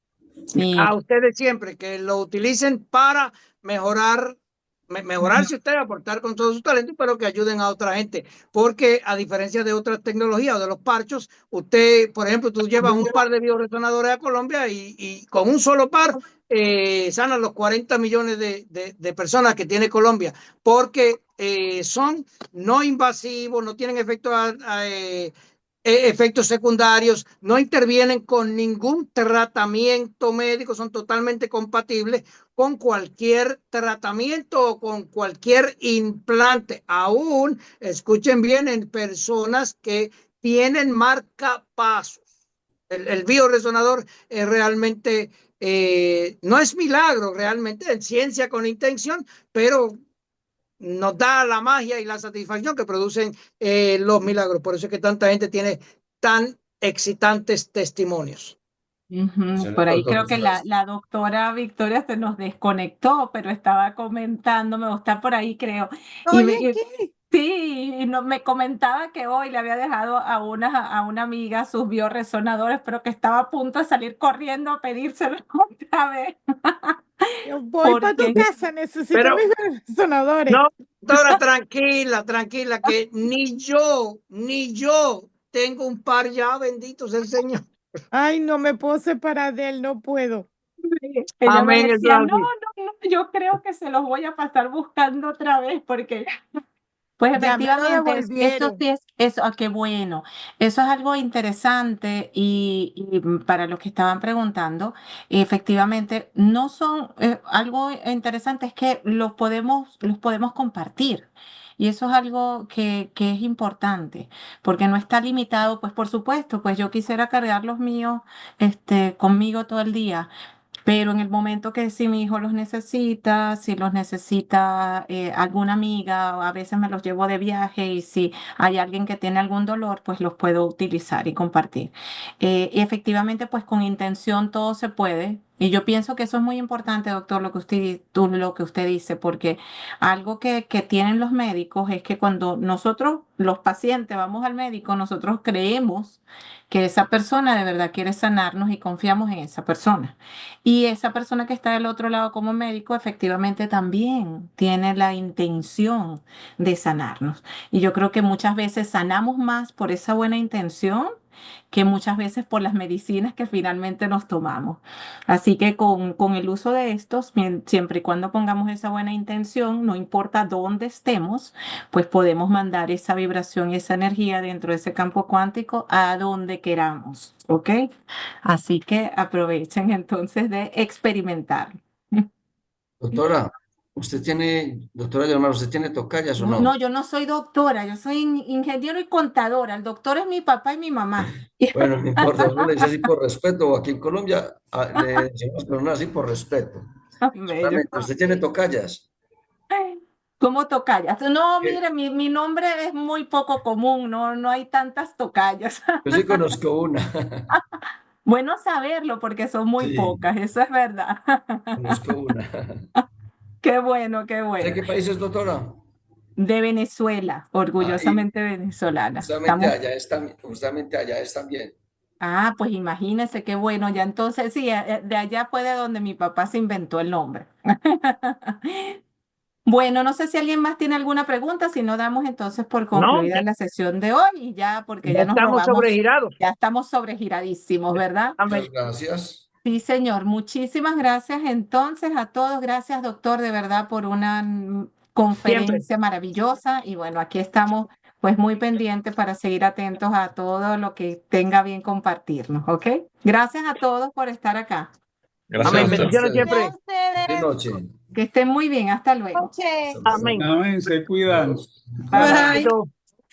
Sí. A ustedes siempre que lo utilicen para mejorarse usted, aportar con todo su talento, pero que ayuden a otra gente, porque a diferencia de otras tecnologías o de los parchos, usted, por ejemplo, tú llevas un par de bioresonadores a Colombia y con un solo par sanan los 40 millones de personas que tiene Colombia, porque son no invasivos, no tienen efectos secundarios, no intervienen con ningún tratamiento médico, son totalmente compatibles con cualquier tratamiento o con cualquier implante. Aún, escuchen bien, en personas que tienen marcapasos. El bioresonador es realmente, no es milagro realmente, en ciencia con intención, pero nos da la magia y la satisfacción que producen los milagros. Por eso es que tanta gente tiene tan excitantes testimonios. Por Excelente, ahí doctor. creo que la doctora Victoria se nos desconectó, pero estaba comentándome, o está por ahí, creo. Y, Oye, sí, y no, me comentaba que hoy le había dejado a una amiga sus bioresonadores, pero que estaba a punto de salir corriendo a pedírselo otra vez. yo voy para tu Porque casa, necesito Pero mis resonadores. no, doctora, tranquila, tranquila, que ni yo tengo un par ya, bendito sea el Señor. Ay, no me puedo separar de él, no puedo. ella me Amén, eso decía, es no, así. no, no, yo creo que se los voy a pasar buscando otra vez, porque pues Ya me lo efectivamente, eso devolvieron. sí es, eso, qué bueno. Eso es algo interesante y para los que estaban preguntando, efectivamente, no son, algo interesante es que los podemos compartir. Y eso es algo que es importante, porque no está limitado, pues por supuesto, pues yo quisiera cargar los míos, conmigo todo el día. Pero en el momento que si mi hijo los necesita, si los necesita alguna amiga, a veces me los llevo de viaje y si hay alguien que tiene algún dolor, pues los puedo utilizar y compartir. Y efectivamente, pues con intención todo se puede. Y yo pienso que eso es muy importante, doctor, lo que usted dice, porque algo que tienen los médicos es que cuando nosotros, los pacientes, vamos al médico, nosotros creemos que esa persona de verdad quiere sanarnos y confiamos en esa persona. Y esa persona que está del otro lado como médico efectivamente también tiene la intención de sanarnos. Y yo creo que muchas veces sanamos más por esa buena intención que muchas veces por las medicinas que finalmente nos tomamos. Así que con el uso de estos, siempre y cuando pongamos esa buena intención, no importa dónde estemos, pues podemos mandar esa vibración y esa energía dentro de ese campo cuántico a donde queramos, ¿ok? Así que aprovechen entonces de experimentar. Doctora Leonor, ¿usted tiene tocallas o No, no? no, yo no soy doctora, yo soy ingeniero y contadora. El doctor es mi papá y mi mamá. Bueno, no importa, uno le dice así por respeto, o aquí en Colombia le decimos personas así por respeto. Bello. Solamente, ¿usted tiene tocallas? ¿Cómo tocayas? No, Que mire, mi nombre es muy poco común, no, no hay tantas tocayas. Yo sí conozco una. Bueno saberlo porque son muy Sí, pocas, eso es verdad. conozco una. Qué bueno, qué ¿De bueno. qué país es, doctora? De Venezuela, Ah, y orgullosamente venezolana. Estamos. justamente allá es también. Ah, pues imagínese qué bueno, ya entonces sí, de allá fue de donde mi papá se inventó el nombre. Bueno, no sé si alguien más tiene alguna pregunta, si no damos entonces por No, concluida la sesión de hoy y ya, porque ya ya nos estamos robamos, sobregirados. ya estamos sobregiradísimos, ¿verdad? Amén. Muchas gracias. Sí, señor. Muchísimas gracias entonces a todos. Gracias, doctor, de verdad, por una Siempre. conferencia maravillosa. Y bueno, aquí estamos pues muy pendientes para seguir atentos a todo lo que tenga bien compartirnos, ¿ok? Gracias a todos por estar acá. Gracias a Amén. usted. Bendiciones Gracias siempre. a ustedes. Feliz noche. Que estén muy bien. Hasta luego. Noche. Hasta luego. Amén. Amén, se cuidan. Adiós. Bye bye. Bye. Chaito.